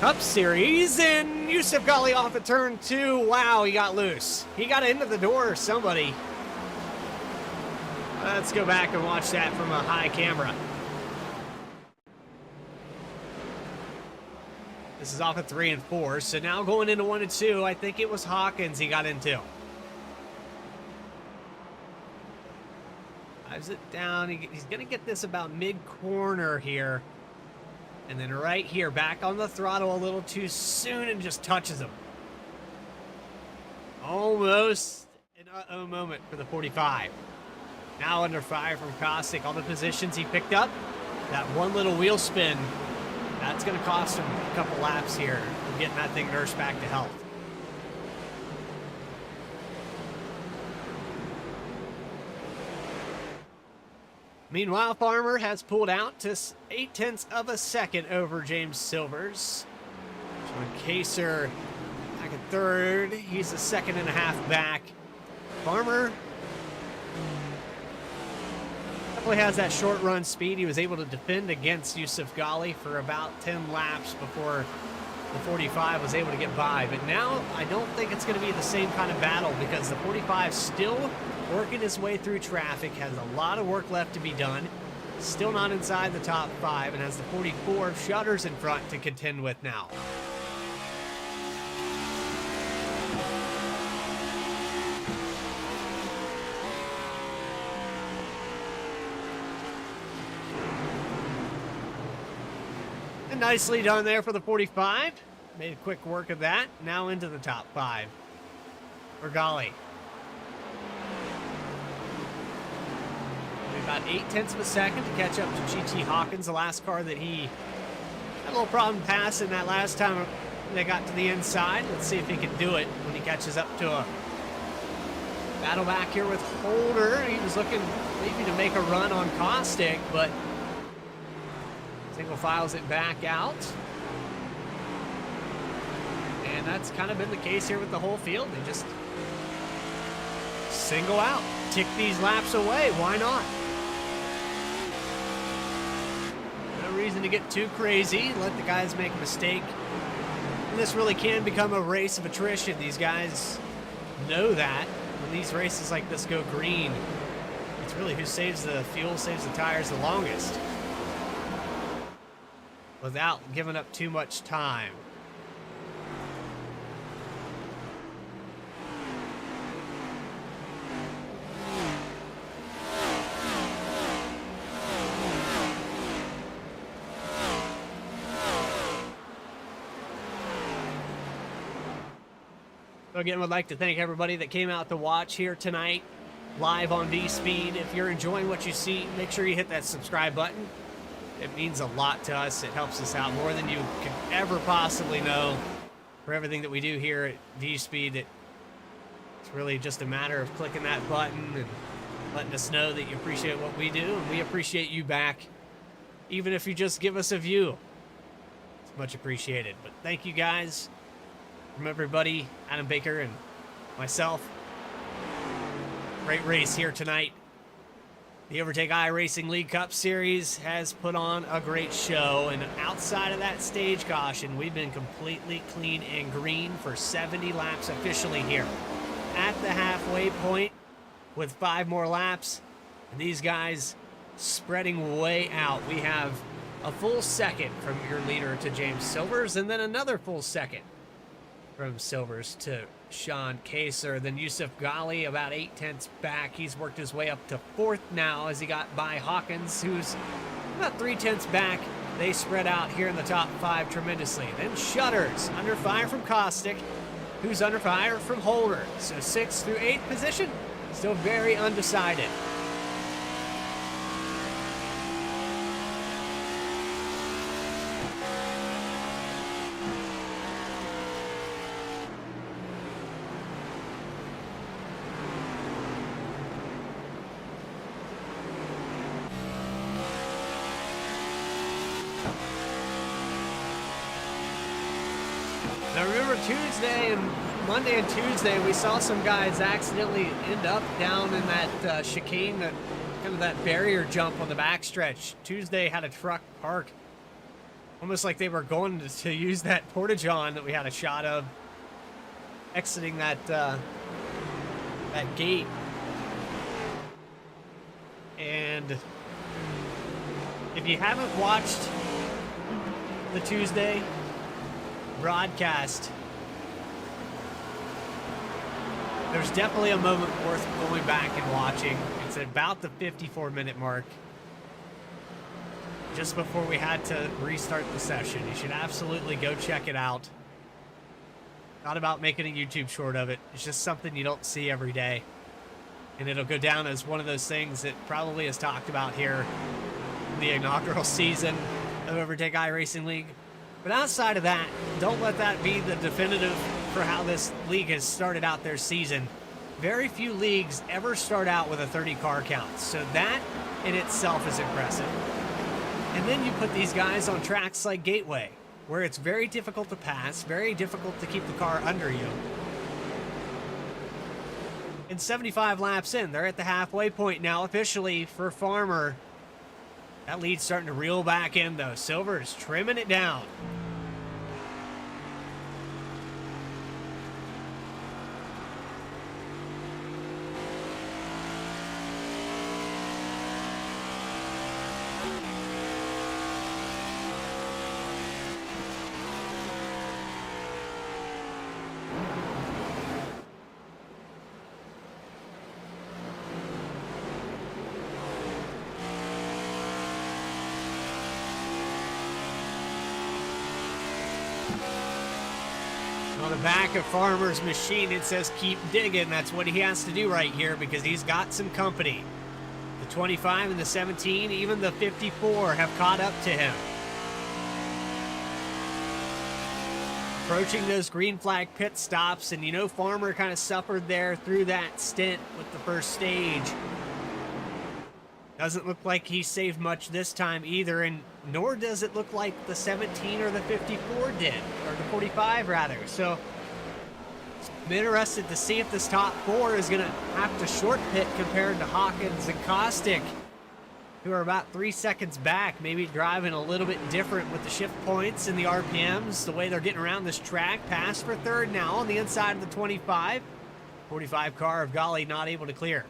Cup Series, and Yusuf Ghali off at turn 2. Wow, he got loose. He got into the door, somebody. Let's go back and watch that from a high camera. This is off at 3 and 4, so now going into 1 and 2, I think it was Hawkins he got into. Drives it down. He's going to get this about mid-corner here. And then right here, back on the throttle a little too soon and just touches him. Almost an uh-oh moment for the 45. Now under fire from Kostick. All the positions he picked up. That one little wheel spin, that's going to cost him a couple laps here of getting that thing nursed back to health. Meanwhile, Farmer has pulled out to 0.8 of a second over James Silvers. Sean Kaser back in third. He's a 1.5 seconds back. Farmer definitely has that short run speed. He was able to defend against Yusuf Ghali for about 10 laps before the 45 was able to get by. But now I don't think it's going to be the same kind of battle because the 45 still working his way through traffic, has a lot of work left to be done. Still not inside the top 5 and has the 44 shutters in front to contend with now. And nicely done there for the 45. Made quick work of that. Now into the top 5 for Golly. About 0.8 of a second to catch up to GT Hawkins, the last car that he had a little problem passing that last time they got to the inside. Let's see if he can do it when he catches up to a battle back here with Holder. He was looking maybe to make a run on Caustic, but single files it back out. And that's kind of been the case here with the whole field. They just single out, tick these laps away. Why not? No reason to get too crazy. Let the guys make a mistake. And this really can become a race of attrition. These guys know that. When these races like this go green, it's really who saves the fuel, saves the tires the longest, without giving up too much time. Again, would like to thank everybody that came out to watch here tonight, live on Vspeed. If you're enjoying what you see, make sure you hit that subscribe button. It means a lot to us. It helps us out more than you could ever possibly know for everything that we do here at Vspeed. It's really just a matter of clicking that button and letting us know that you appreciate what we do, and we appreciate you back, even if you just give us a view. It's much appreciated. But thank you guys. From everybody, Adam Baker and myself. Great race here tonight. The Overtake iRacing League Cup Series has put on a great show, and outside of that stage caution, we've been completely clean and green for 70 laps officially here. At the halfway point with 5 more laps, and these guys spreading way out. We have a full second from your leader to James Silvers, and then another full second from Silvers to Sean Kaser. Then Yusuf Ghali about 0.8 back. He's worked his way up to 4th now as he got by Hawkins, who's about 0.3 back. They spread out here in the top 5 tremendously. Then Shutters under fire from Caustic, who's under fire from Holder. So 6th through 8th position, still very undecided. Now remember Tuesday and Monday and Tuesday, we saw some guys accidentally end up down in that chicane, that kind of that barrier jump on the backstretch. Tuesday had a truck park, almost like they were going to use that porta-john that we had a shot of exiting that that gate. And if you haven't watched the Tuesday broadcast, there's definitely a moment worth going back and watching. It's at about the 54-minute mark, just before we had to restart the session. You should absolutely go check it out. Not about making a YouTube short of it. It's just something you don't see every day. And it'll go down as one of those things that probably is talked about here in the inaugural season of Overtake iRacing League. But outside of that, don't let that be the definitive for how this league has started out their season. Very few leagues ever start out with a 30 car count, so that in itself is impressive. And then you put these guys on tracks like Gateway, where it's very difficult to pass, very difficult to keep the car under you. And 75 laps in, they're at the halfway point now officially for Farmer. That lead's starting to reel back in though. Silver's trimming it down. back of Farmer's machine, it says keep digging. That's what he has to do right here because he's got some company. The 25 and the 17, even the 54 have caught up to him. Approaching those green flag pit stops, and you know Farmer kind of suffered there through that stint with the first stage. Doesn't look like he saved much this time either, and nor does it look like the 17 or the 54 did, or the 45 rather. So I'm interested to see if this top four is going to have to short pit compared to Hawkins and Kostick, who are about 3 seconds back, maybe driving a little bit different with the shift points and the RPMs, the way they're getting around this track. Pass for third now on the inside of the 25. 45 car of Golly not able to clear.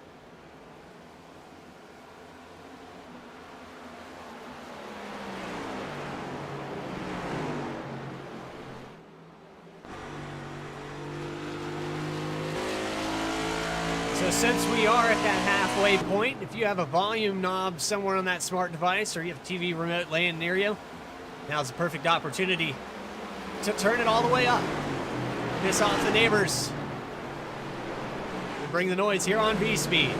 So since we are at that halfway point, if you have a volume knob somewhere on that smart device or you have a TV remote laying near you, now's the perfect opportunity to turn it all the way up. Piss off the neighbors. And bring the noise here on Vspeed.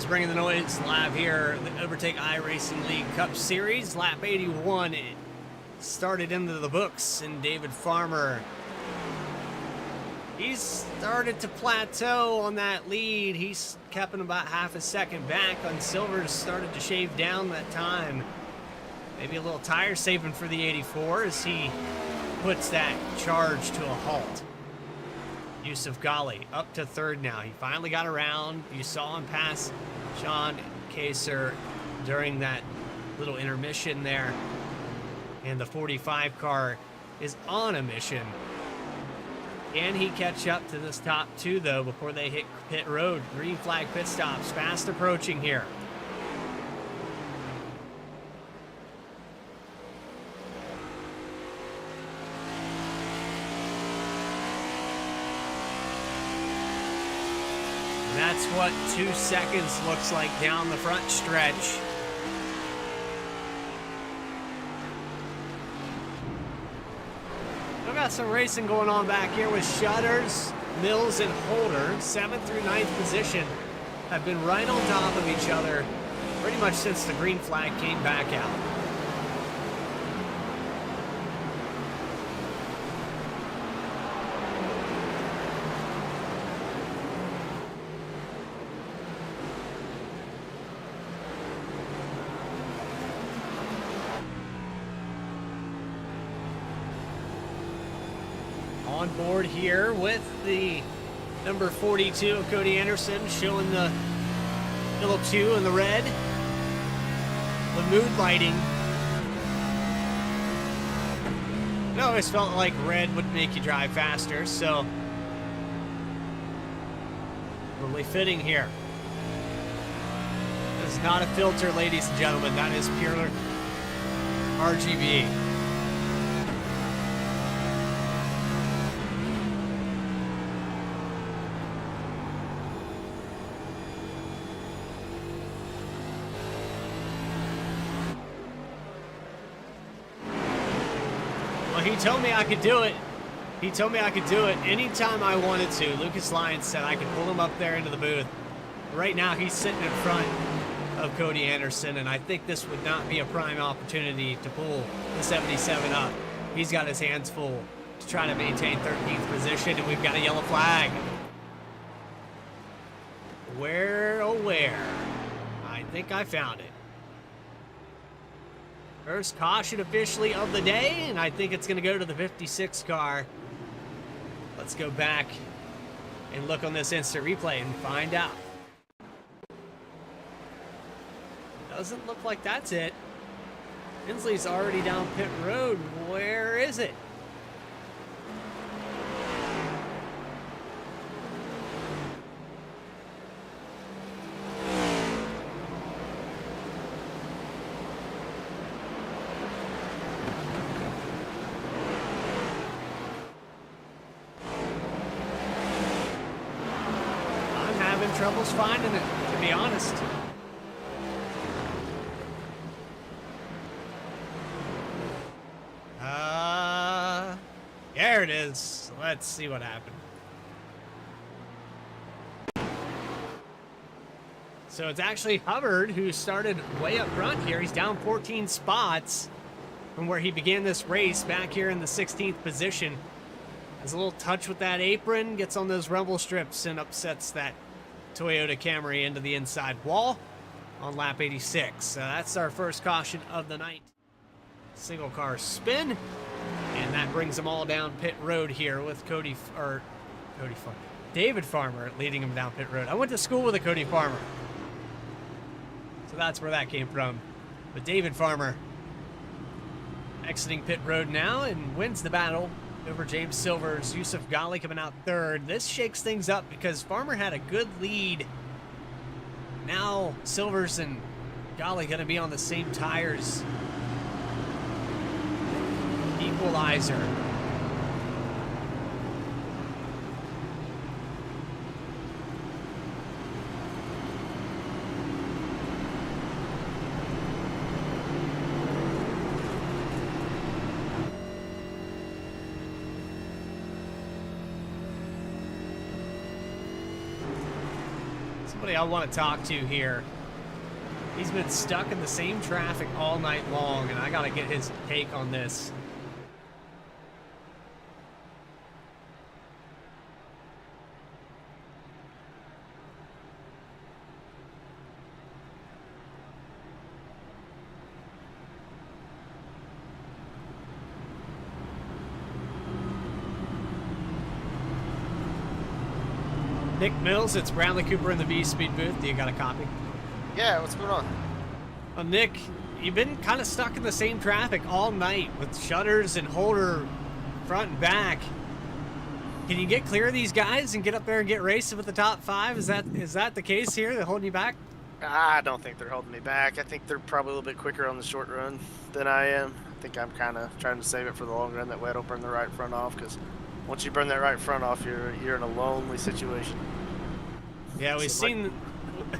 Bringing the noise live here, the Overtake iRacing League Cup Series, lap 81. It started into the books, and David Farmer, he's started to plateau on that lead. He's kept about half a second back on Silver's, started to shave down that time. Maybe a little tire saving for the 84 as he puts that charge to a halt. Yusuf Ghali up to third now. He finally got around. You saw him pass Sean Kaser during that little intermission there. And the 45 car is on a mission. Can he catch up to this top two, though, before they hit pit road? Green flag pit stops, fast approaching here. That's what 2 seconds looks like down the front stretch. We've got some racing going on back here with Shutters, Mills, and Holder. 7th through 9th position have been right on top of each other pretty much since the green flag came back out. On board here with the number 42 of Cody Anderson, showing the little 2 in the red. The mood lighting I always felt like red would make you drive faster, so totally fitting here. This is not a filter, ladies and gentlemen. That is pure RGB. Well, he told me I could do it. He told me I could do it anytime I wanted to. Lucas Lyons said I could pull him up there into the booth. Right now, he's sitting in front of Cody Anderson, and I think this would not be a prime opportunity to pull the 77 up. He's got his hands full to try to maintain 13th position, and we've got a yellow flag. Where, oh where? I think I found it. First caution officially of the day, and I think it's going to go to the 56 car. Let's go back and look on this instant replay and find out. Doesn't look like that's it. Inslee's already down pit road. Where is it? I'm having troubles finding it, to be honest. There it is. Let's see what happened. So it's actually Hubbard who started way up front here. He's down 14 spots from where he began this race, back here in the 16th position. Has a little touch with that apron, gets on those rumble strips and upsets that Toyota Camry into the inside wall on lap 86. That's our first caution of the night. Single car spin. And that brings them all down pit road here with David Farmer leading them down pit road. I went to school with a Cody Farmer, so that's where that came from. But David Farmer exiting pit road now and wins the battle over James Silver's Yusuf Ghali coming out third. This shakes things up because Farmer had a good lead. Now Silvers and Ghali going to be on the same tires. Equalizer. Somebody I want to talk to here. He's been stuck in the same traffic all night long, and I got to get his take on this. Nick Mills, it's Brownlee Cooper in the Vspeed booth. Do you got a copy?
Yeah, what's going on?
Well, Nick, you've been kind of stuck in the same traffic all night with Shutters and Holder front and back. Can you get clear of these guys and get up there and get racing with the top five? Is that the case here? They're holding you back?
I don't think they're holding me back. I think they're probably a little bit quicker on the short run than I am. I think I'm kind of trying to save it for the long run. That way I don't burn the right front off, because once you burn that right front off, you're in a lonely situation.
Yeah, we've seen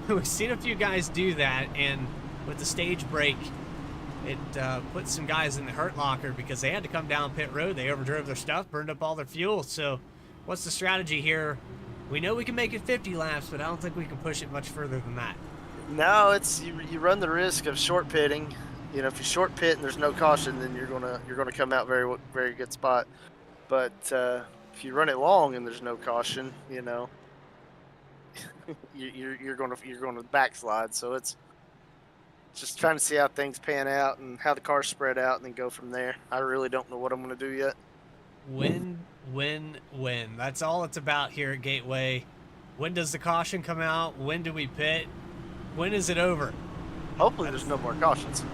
a few guys do that, and with the stage break, it put some guys in the hurt locker because they had to come down pit road. They overdrove their stuff, burned up all their fuel. So what's the strategy here? We know we can make it 50 laps, but I don't think we can push it much further than that.
No, it's you run the risk of short pitting. You know, if you short pit and there's no caution, then you're gonna come out very good spot. But if you run it long and there's no caution, you know, you're gonna backslide. So it's just trying to see how things pan out and how the cars spread out, and then go from there. I really don't know what I'm gonna do yet.
Win. That's all it's about here at Gateway. When does the caution come out? When do we pit? When is it over?
Hopefully there's no more cautions.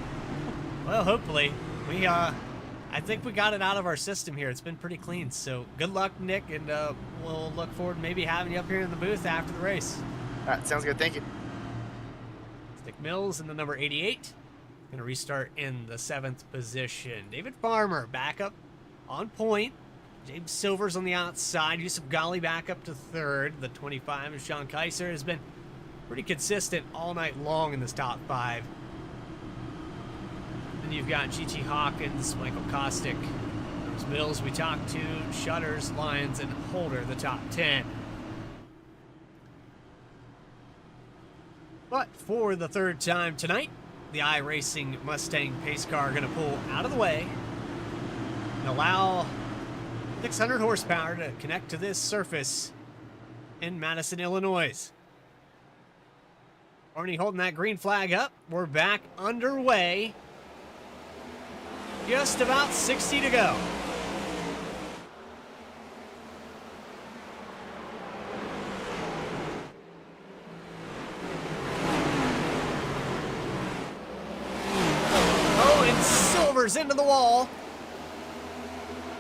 Well, hopefully. I I think we got it out of our system here. It's been pretty clean. So good luck, Nick, and we'll look forward to maybe having you up here in the booth after the race.
All right, sounds good. Thank you.
Nick Mills in the number 88. Going to restart in the 7th position. David Farmer back up on point. James Silver's on the outside. Yusuf Ghali back up to 3rd. The 25 of Sean Kaiser has been pretty consistent all night long in this top 5. Then you've got GT Hawkins, Michael Kostick, those Mills we talked to, Shutters, Lyons, and Holder, the top 10. But for the 3rd time tonight, the iRacing Mustang pace car going to pull out of the way and allow 600 horsepower to connect to this surface in Madison, Illinois. Arnie holding that green flag up. We're back underway. Just about 60 to go. Oh, and Silver's into the wall.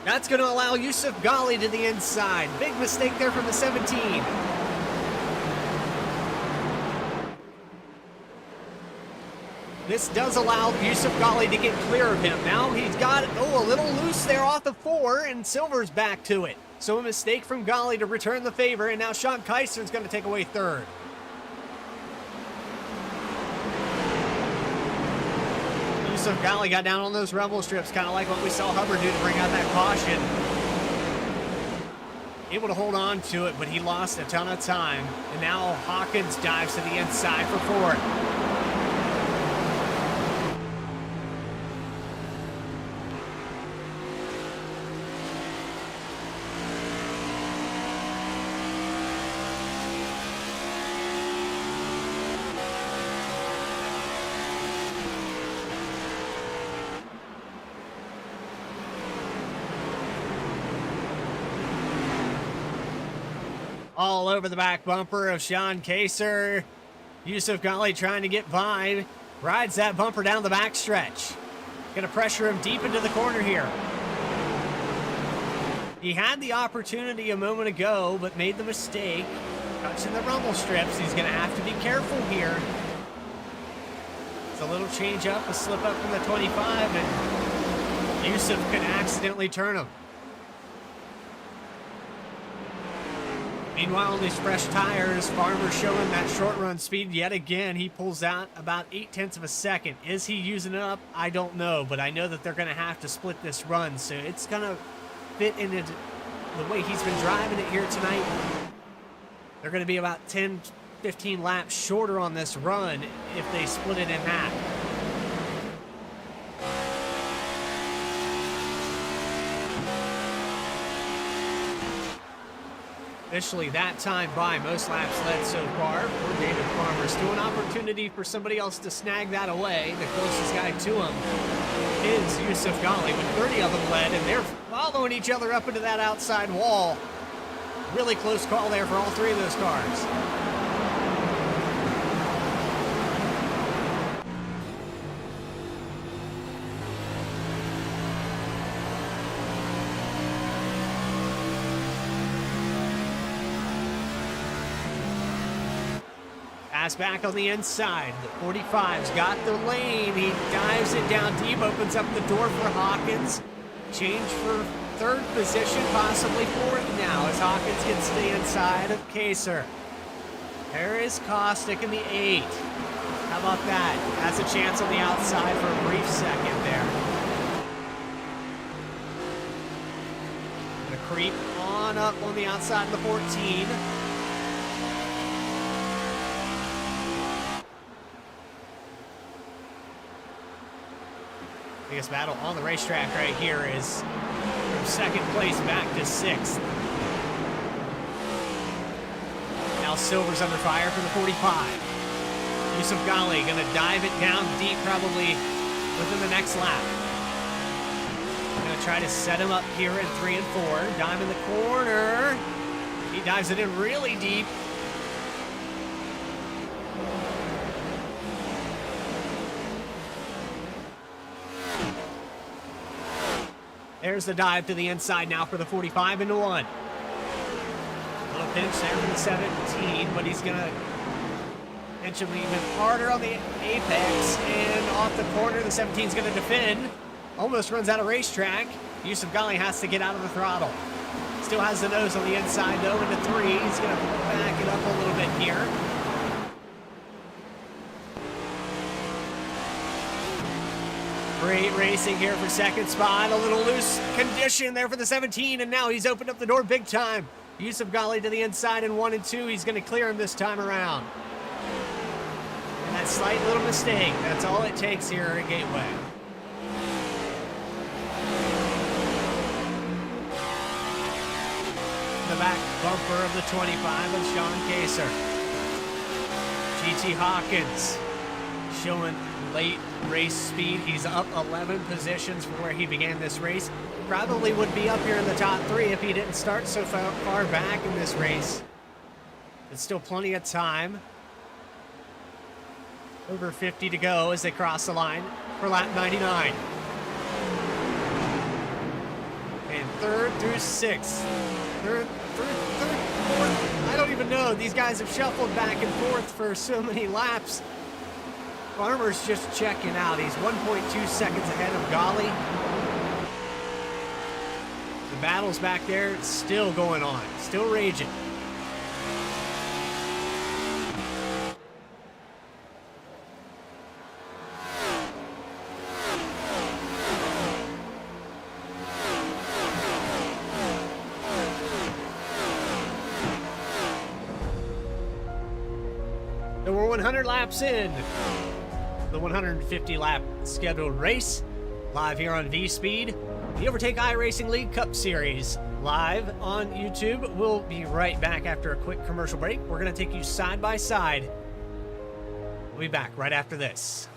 That's going to allow Yusuf Ghali to the inside. Big mistake there from the 17. This does allow Yusuf Ghali to get clear of him. Now he's got it, a little loose there off the 4, and Silver's back to it. So a mistake from Ghali to return the favor, and now Sean Kaiser's going to take away 3rd. Yusuf Ghali got down on those rumble strips, kind of like what we saw Hubbard do to bring out that caution. Able to hold on to it, but he lost a ton of time. And now Hawkins dives to the inside for 4th. All over the back bumper of Sean Kaiser. Yusuf Ghali trying to get by. Rides that bumper down the back stretch. Gonna pressure him deep into the corner here. He had the opportunity a moment ago, but made the mistake. Touching the rumble strips. He's gonna have to be careful here. It's a little change up, a slip up from the 25, and Yusuf could accidentally turn him. Meanwhile, on these fresh tires, Farmer's showing that short run speed yet again. He pulls out about 0.8 of a second. Is he using it up? I don't know, but I know that they're going to have to split this run, so it's going to fit into the way he's been driving it here tonight. They're going to be about 10, 15 laps shorter on this run if they split it in half. Officially that time by, most laps led so far for David Farmer. Still an opportunity for somebody else to snag that away. The closest guy to him is Yusuf Ghali with 30 of them led, and they're following each other up into that outside wall. Really close call there for all 3 of those cars. Pass back on the inside. The 45's got the lane. He dives it down deep, opens up the door for Hawkins. Change for 3rd position, possibly 4th now as Hawkins gets to the inside of Kaiser. There is Kostick in the 8. How about that? Has a chance on the outside for a brief second there. Gonna creep on up on the outside of the 14. Biggest battle on the racetrack right here is from 2nd place back to 6th. Now Silver's under fire for the 45. Yusuf Ghali gonna dive it down deep probably within the next lap. Gonna try to set him up here in 3 and 4. Dive in the corner. He dives it in really deep. There's the dive to the inside now for the 45 into 1. Little pinch there for the 17, but he's going to pinch him even harder on the apex. And off the corner, the 17 is going to defend. Almost runs out of racetrack. Yusuf Ghali has to get out of the throttle. Still has the nose on the inside, though, into 3. He's going to back it up a little bit here. Great racing here for second spot. A little loose condition there for the 17, and now he's opened up the door big time. Yusuf Ghali to the inside in 1 and 2. He's going to clear him this time around. And that slight little mistake, that's all it takes here at Gateway. The back bumper of the 25 of Sean Kaser. GT Hawkins showing late race speed. He's up 11 positions from where he began this race. Probably would be up here in the top 3 if he didn't start so far back in this race. It's still plenty of time. Over 50 to go as they cross the line for lap 99. And third through 6th. Third, fourth. I don't even know. These guys have shuffled back and forth for so many laps. Farmer's just checking out. He's 1.2 seconds ahead of Ghali. The battle's back there, still going on, still raging. And we're 100 laps in. The 150 lap scheduled race, live here on Vspeed, the Overtake iRacing League Cup Series, live on YouTube. We'll be right back after a quick commercial break. We're going to take you side by side. We'll be back right after this.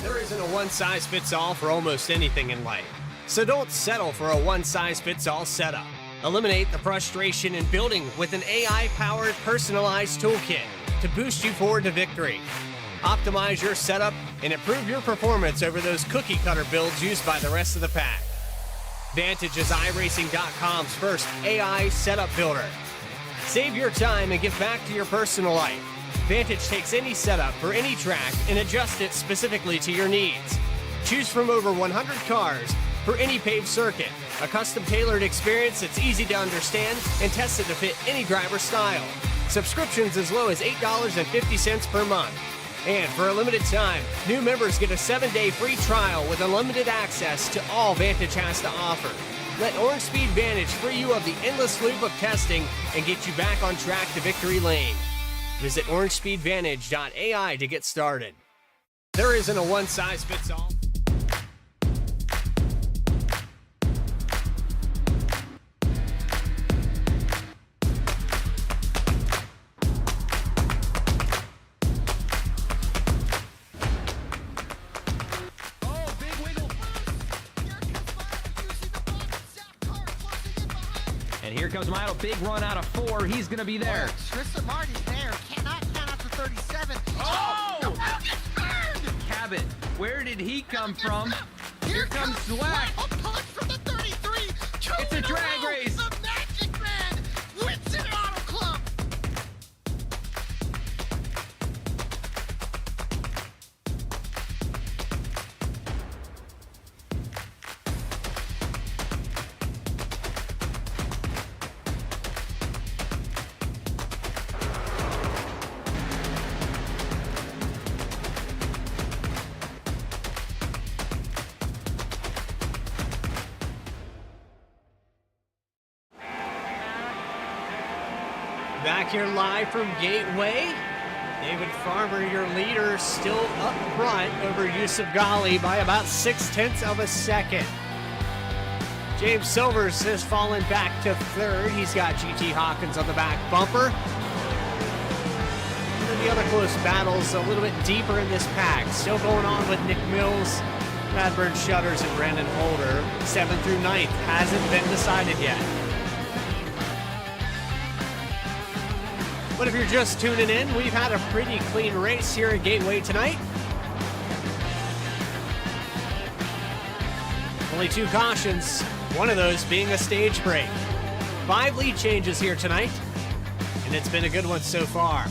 There isn't a one-size-fits-all for almost anything in life, so don't settle for a one-size-fits-all setup. Eliminate the frustration in building with an AI-powered personalized toolkit to boost you forward to victory. Optimize your setup and improve your performance over those cookie-cutter builds used by the rest of the pack. Vantage is iRacing.com's first AI setup builder. Save your time and give back to your personal life. Vantage takes any setup for any track and adjusts it specifically to your needs. Choose from over 100 cars for any paved circuit. A custom-tailored experience that's easy to understand and tested to fit any driver's style. Subscriptions as low as $8.50 per month. And for a limited time, new members get a 7-day free trial with unlimited access to all Vantage has to offer. Let Orange Speed Vantage free you of the endless loop of testing and get you back on track to victory lane. Visit orangespeedvantage.ai to get started. There isn't a one-size-fits-all.
And here comes Milo. Big run out of 4. He's going to be there.
Tristan Martin's there. Cannot count out to 37.
Oh!
The wheel gets burned!
Cabot, where did he come from? Here comes
Swag.
Slack.
A punch from the 33.
It's a drag race.
The Magic Man wins it Auto Club.
Back here live from Gateway. David Farmer, your leader, still up front over Yusuf Ghali by about 0.6 of a second. James Silvers has fallen back to 3rd. He's got GT Hawkins on the back bumper. And then the other close battles a little bit deeper in this pack. Still going on with Nick Mills, Radburn Shutters, and Brandon Holder. 7th through 9th hasn't been decided yet. But if you're just tuning in, we've had a pretty clean race here at Gateway tonight. Only 2 cautions, one of those being a stage break. 5 lead changes here tonight, and it's been a good one so far.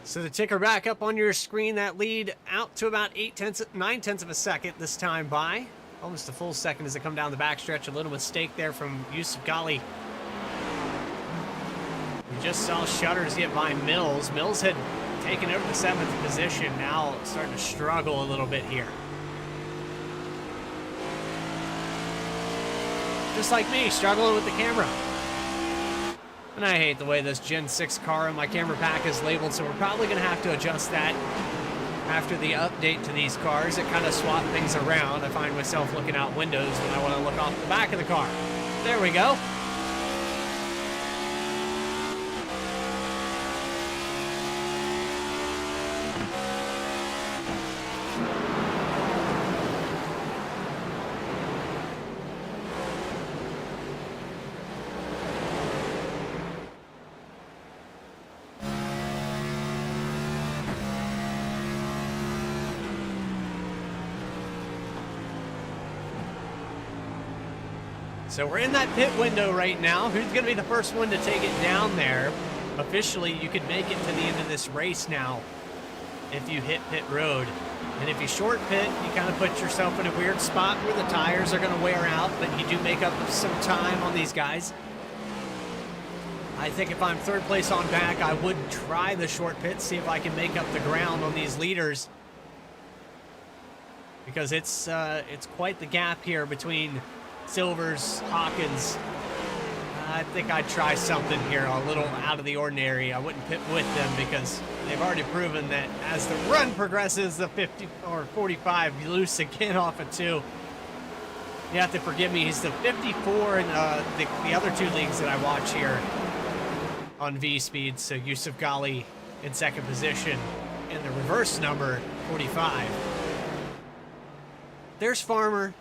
So the ticker back up on your screen, that lead out to about 9/10 of a second this time by. Almost a full second as they come down the backstretch. A little mistake there from Yusuf Ghali. We just saw Shutters get by Mills. Mills had taken over the 7th position, now starting to struggle a little bit here. Just like me, struggling with the camera. And I hate the way this Gen 6 car in my camera pack is labeled, so we're probably going to have to adjust that after the update to these cars. It kind of swapped things around. I find myself looking out windows when I want to look off the back of the car. There we go. So we're in that pit window right now. Who's going to be the first one to take it down there? Officially, you could make it to the end of this race now if you hit pit road. And if you short pit, you kind of put yourself in a weird spot where the tires are going to wear out, but you do make up some time on these guys. I think if I'm 3rd place on back, I would try the short pit, see if I can make up the ground on these leaders. Because it's quite the gap here between Silvers, Hawkins. I think I'd try something here a little out of the ordinary. I wouldn't pit with them because they've already proven that as the run progresses, the 50 or 45 loose again off of 2. You have to forgive me. He's the 54 in the other 2 leagues that I watch here on Vspeed. So Yusuf Ghali in 2nd position and the reverse number 45. There's Farmer.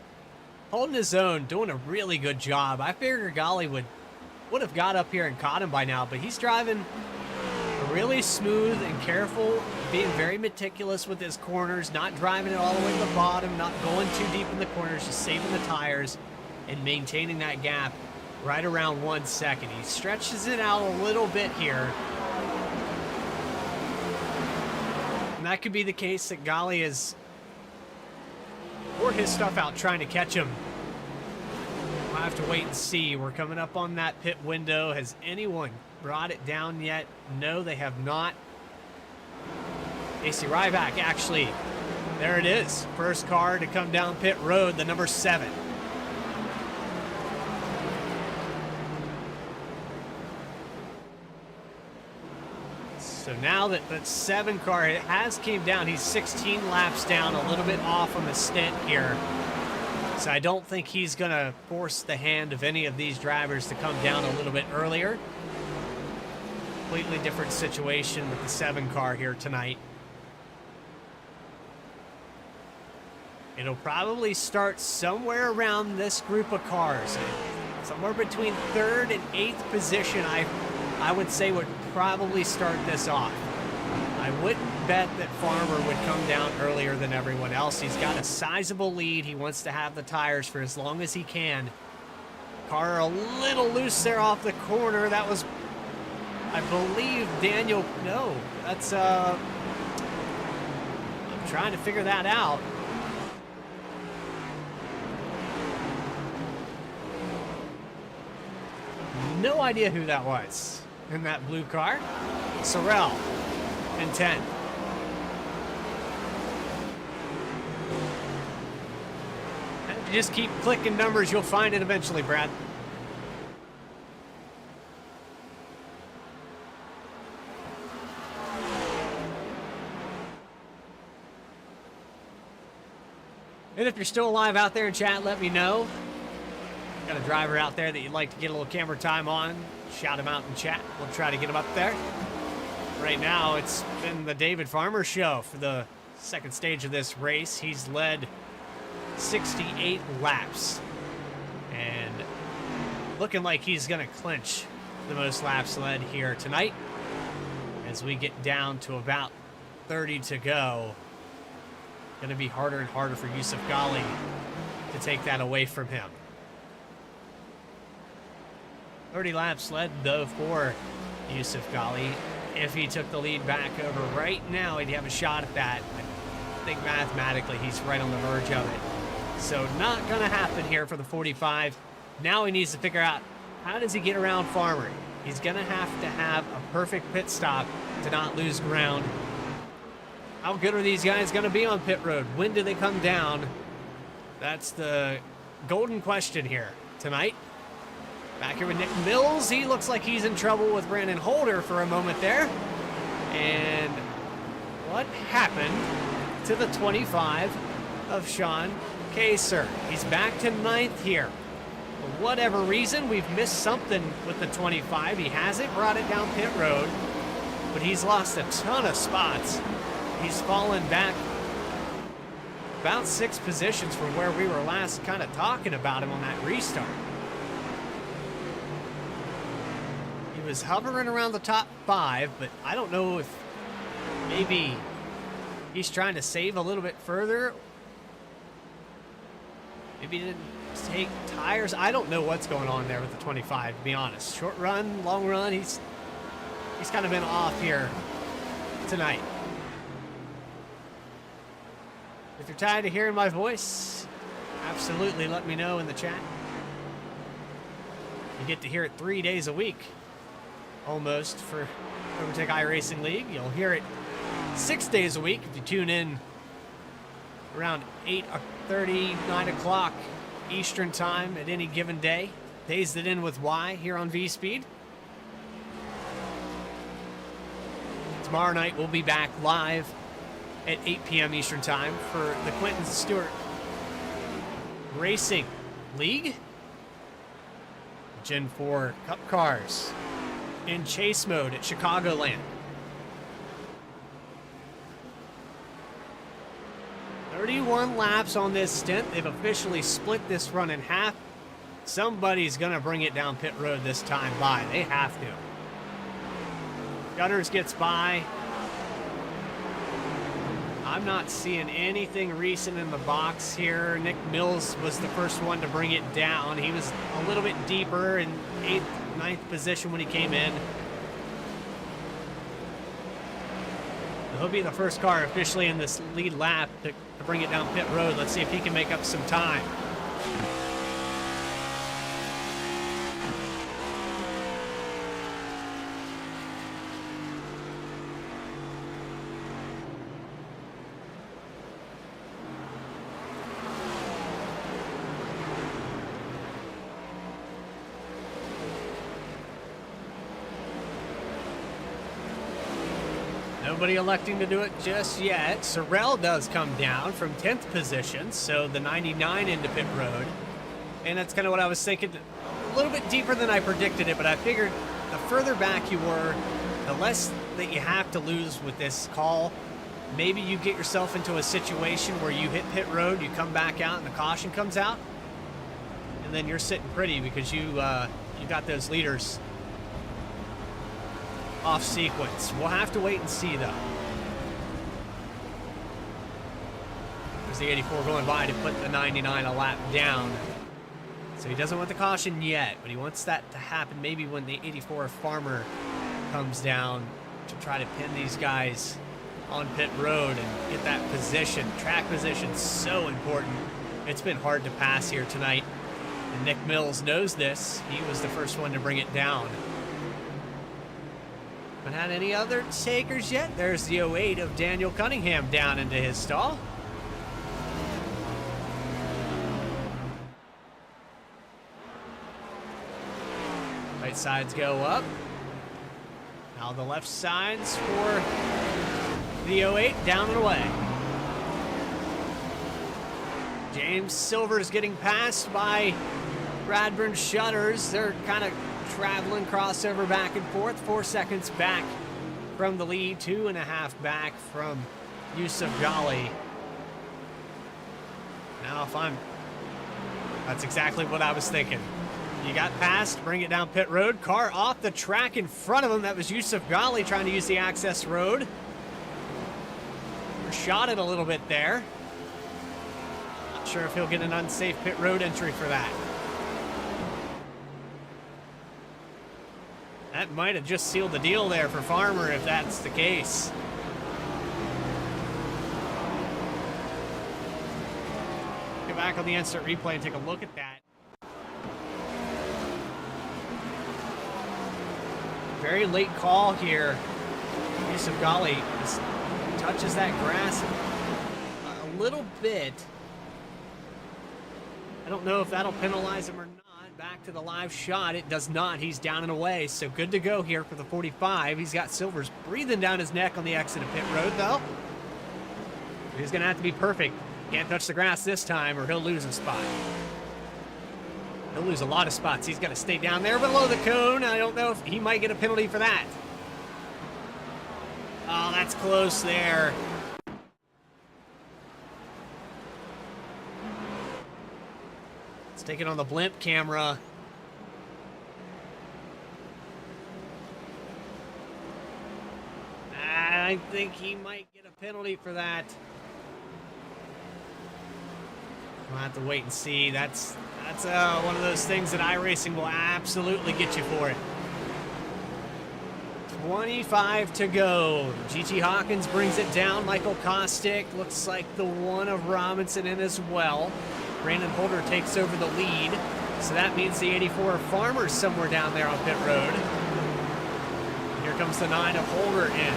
Holding his own, doing a really good job. I figured Ghali would have got up here and caught him by now, but he's driving really smooth and careful, being very meticulous with his corners, not driving it all the way to the bottom, not going too deep in the corners, just saving the tires and maintaining that gap right around 1 second. He stretches it out a little bit here. And that could be the case that Ghali is wore his stuff out trying to catch him. We'll have to wait and see. We're coming up on that pit window. Has anyone brought it down yet? No, they have not. AC Ryback, actually, there it is. First car to come down pit road, the number 7. So now that 7 car has came down, he's 16 laps down, a little bit off on the stint here. So I don't think he's going to force the hand of any of these drivers to come down a little bit earlier. Completely different situation with the 7 car here tonight. It'll probably start somewhere around this group of cars. Somewhere between 3rd and 8th position, I would say would probably start this off. I wouldn't bet that Farmer would come down earlier than everyone else. He's got a sizable lead. He wants to have the tires for as long as he can. Car a little loose there off the corner. That was, I believe, Daniel. No, that's, I'm trying to figure that out. No idea who that was in that blue car. Sorrell in 10. If you just keep clicking numbers, you'll find it eventually, Brad. And if you're still alive out there in chat, let me know. Got a driver out there that you'd like to get a little camera time on, shout him out in chat. We'll try to get him up there. Right now, it's been the David Farmer show for the 2nd stage of this race. He's led 68 laps and looking like he's going to clinch the most laps led here tonight. as we get down to about 30 to go. Going to be harder and harder for Yusuf Ghali to take that away from him. 30 laps led, though, for Yusuf Ghali. If he took the lead back over right now, he'd have a shot at that. I think mathematically he's right on the verge of it. So not going to happen here for the 45. Now he needs to figure out, how does he get around Farmer? He's going to have a perfect pit stop to not lose ground. How good are these guys going to be on pit road? When do they come down? That's the golden question here tonight. Back here with Nick Mills. He looks like he's in trouble with Brandon Holder for a moment there. And what happened to the 25 of Sean Kaser? He's back to 9th here. For whatever reason, we've missed something with the 25. He hasn't brought it down pit road, but he's lost a ton of spots. He's fallen back about 6 positions from where we were last kind of talking about him on that restart. He was hovering around the top 5, but I don't know if maybe he's trying to save a little bit further. Maybe he didn't take tires. I don't know what's going on there with the 25, to be honest. Short run, long run, he's kind of been off here tonight. If you're tired of hearing my voice, absolutely let me know in the chat. You get to hear it 3 days a week, almost, for Overtake iRacing League. You'll hear it 6 days a week if you tune in around 8:30, 9 o'clock Eastern time at any given day. Days that end with Y here on Vspeed. Tomorrow night we'll be back live at 8 p.m. Eastern time for the Quentin Stewart Racing League. Gen 4 Cup cars in chase mode at Chicagoland. 31 laps on this stint. They've officially split this run in half. Somebody's going to bring it down pit road this time by. They have to. Gunners gets by. I'm not seeing anything recent in the box here. Nick Mills was the first one to bring it down. He was a little bit deeper in 8th, 9th position when he came in. He'll be the first car officially in this lead lap to bring it down pit road. Let's see if he can make up some time. Nobody electing to do it just yet. Sorrell does come down from 10th position, so the 99 into pit road. And that's kind of what I was thinking. A little bit deeper than I predicted it, but I figured the further back you were, the less that you have to lose with this call. Maybe you get yourself into a situation where you hit pit road, you come back out, and the caution comes out. And then you're sitting pretty because you got those leaders off sequence. We'll have to wait and see, though. There's the 84 going by to put the 99 a lap down. So he doesn't want the caution yet, but he wants that to happen maybe when the 84 Farmer comes down to try to pin these guys on pit road and get that position. Track position so important. It's been hard to pass here tonight, and Nick Mills knows this. He was the first one to bring it down. Haven't had any other takers yet. There's the 08 of Daniel Cunningham down into his stall. Right sides go up. Now the left sides for the 08 down and away. James Silver's getting passed by Bradburn Shutters. They're kind of traveling crossover back and forth. 4 seconds back from the lead, 2.5 back from Yusuf Ghali. Now that's exactly what I was thinking. You got past, bring it down pit road. Car off the track in front of him. That was Yusuf Ghali trying to use the access road. Shot it a little bit there. Not sure if he'll get an unsafe pit road entry for that. That might have just sealed the deal there for Farmer if that's the case. Get back on the instant replay and take a look at that. Very late call here. Yusuf Ghali just touches that grass a little bit. I don't know if that'll penalize him or not. Back to the live shot. It does not. He's down and away. So good to go here for the 45. He's got Silvers breathing down his neck on the exit of pit road, though. He's going to have to be perfect. Can't touch the grass this time or he'll lose a spot. He'll lose a lot of spots. He's got to stay down there below the cone. I don't know if he might get a penalty for that. Oh, that's close there. Let's take it on the blimp camera. I think he might get a penalty for that. We'll have to wait and see. That's one of those things that iRacing will absolutely get you for it. 25 to go. GT Hawkins brings it down. Michael Kostick looks like the one of Robinson in as well. Brandon Holder takes over the lead. So that means the 84 Farmer's somewhere down there on pit road. Here comes the 9 of Holder in.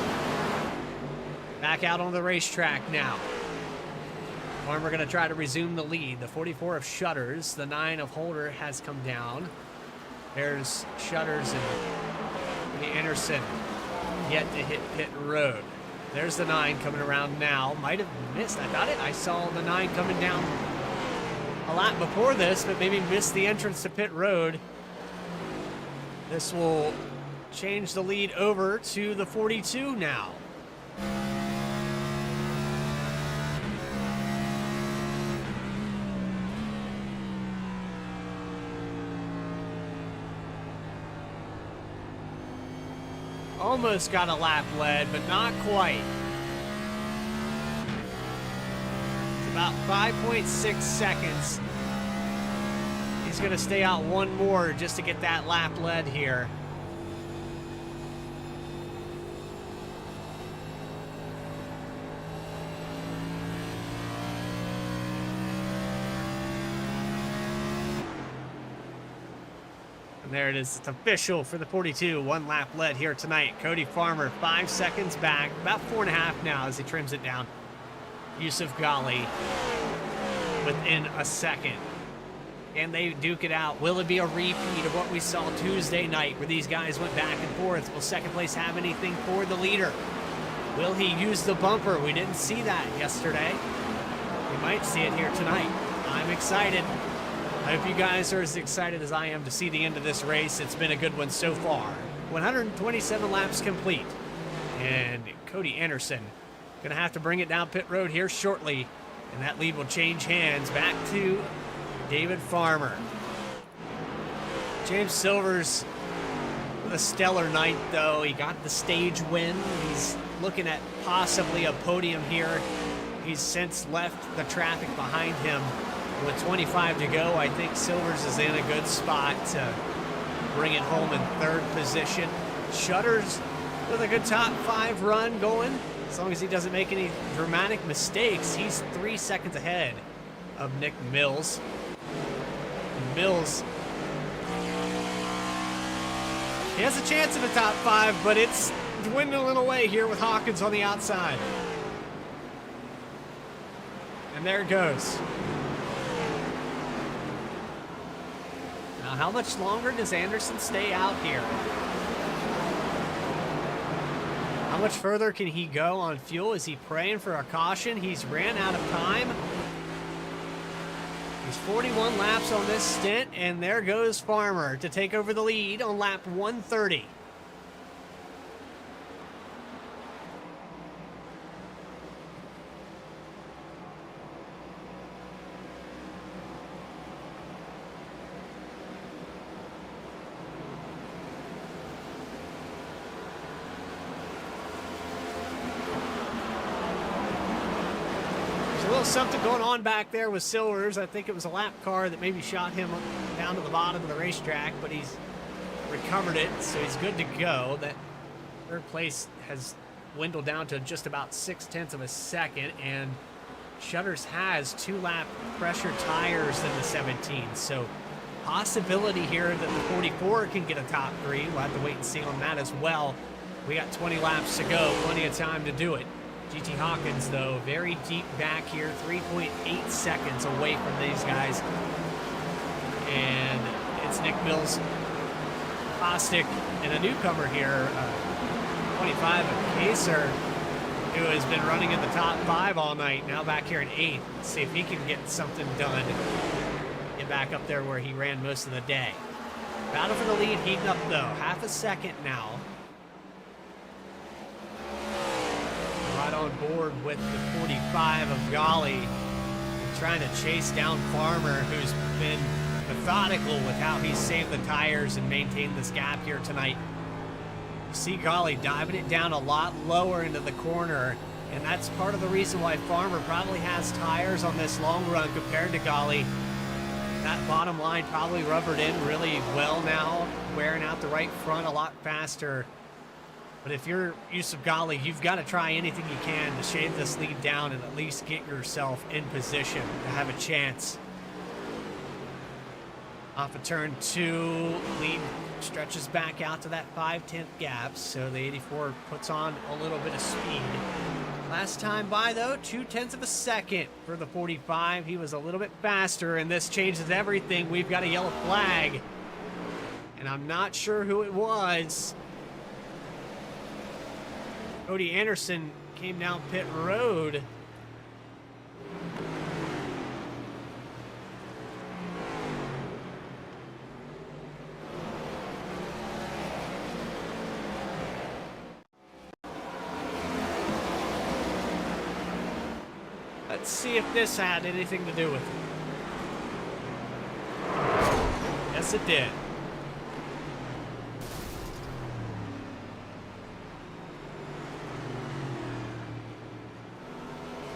Back out on the racetrack now. Farmer going to try to resume the lead. The 44 of Shutters. The 9 of Holder has come down. There's Shutters and Anderson yet to hit pit road. There's the 9 coming around now. Might have missed. I saw the 9 coming down a lap before this, but maybe missed the entrance to pit road. This will change the lead over to the 42 now. Almost got a lap lead, but not quite. It's about 5.6 seconds. He's going to stay out one more just to get that lap lead here. There it is. It's official for the 42. One lap lead here tonight. Cody Farmer, 5 seconds back. About 4.5 now as he trims it down. Yusuf Ghali within a second. And they duke it out. Will it be a repeat of what we saw Tuesday night where these guys went back and forth? Will second place have anything for the leader? Will he use the bumper? We didn't see that yesterday. We might see it here tonight. I'm excited. I hope you guys are as excited as I am to see the end of this race. It's been a good one so far. 127 laps complete. And Cody Anderson gonna have to bring it down pit road here shortly. And that lead will change hands back to David Farmer. James Silvers with a stellar night though. He got the stage win. He's looking at possibly a podium here. He's since left the traffic behind him. With 25 to go, I think Silvers is in a good spot to bring it home in third position. Shutters with a good top 5 run going. As long as he doesn't make any dramatic mistakes, he's 3 seconds ahead of Nick Mills. Mills, he has a chance in the top 5, but it's dwindling away here with Hawkins on the outside. And there it goes. Now, how much longer does Anderson stay out here? How much further can he go on fuel? Is he praying for a caution? He's ran out of time. He's 41 laps on this stint, and there goes Farmer to take over the lead on lap 130. little something going on back there with Silvers. I think it was a lap car that maybe shot him down to the bottom of the racetrack, but he's recovered it, so he's good to go. That third place has dwindled down to just about 0.6 of a second, and Shutters has 2-lap pressure tires in the 17, so possibility here that the 44 can get a top 3. We'll have to wait and see on that as well. We got 20 laps to go, plenty of time to do it. GT Hawkins, though, very deep back here, 3.8 seconds away from these guys. And it's Nick Mills, Bostic, and a newcomer here, 25, a Pacer, who has been running in the top 5 all night, now back here in 8th. Let's see if he can get something done. Get back up there where he ran most of the day. Battle for the lead heating up, though. Half a second now. Right on board with the 45 of Golly, trying to chase down Farmer, who's been methodical with how he's saved the tires and maintained this gap here tonight. You see Golly diving it down a lot lower into the corner, and that's part of the reason why Farmer probably has tires on this long run compared to Golly. That bottom line probably rubbered in really well now, wearing out the right front a lot faster. But if you're Yusuf Ghali, you've got to try anything you can to shave this lead down and at least get yourself in position to have a chance. Off of turn 2, lead stretches back out to that 5/10 gap, so the 84 puts on a little bit of speed. Last time by, though, 0.2 of a second for the 45. He was a little bit faster, and this changes everything. We've got a yellow flag, and I'm not sure who it was. Cody Anderson came down pit road. Let's see if this had anything to do with it. Yes, it did.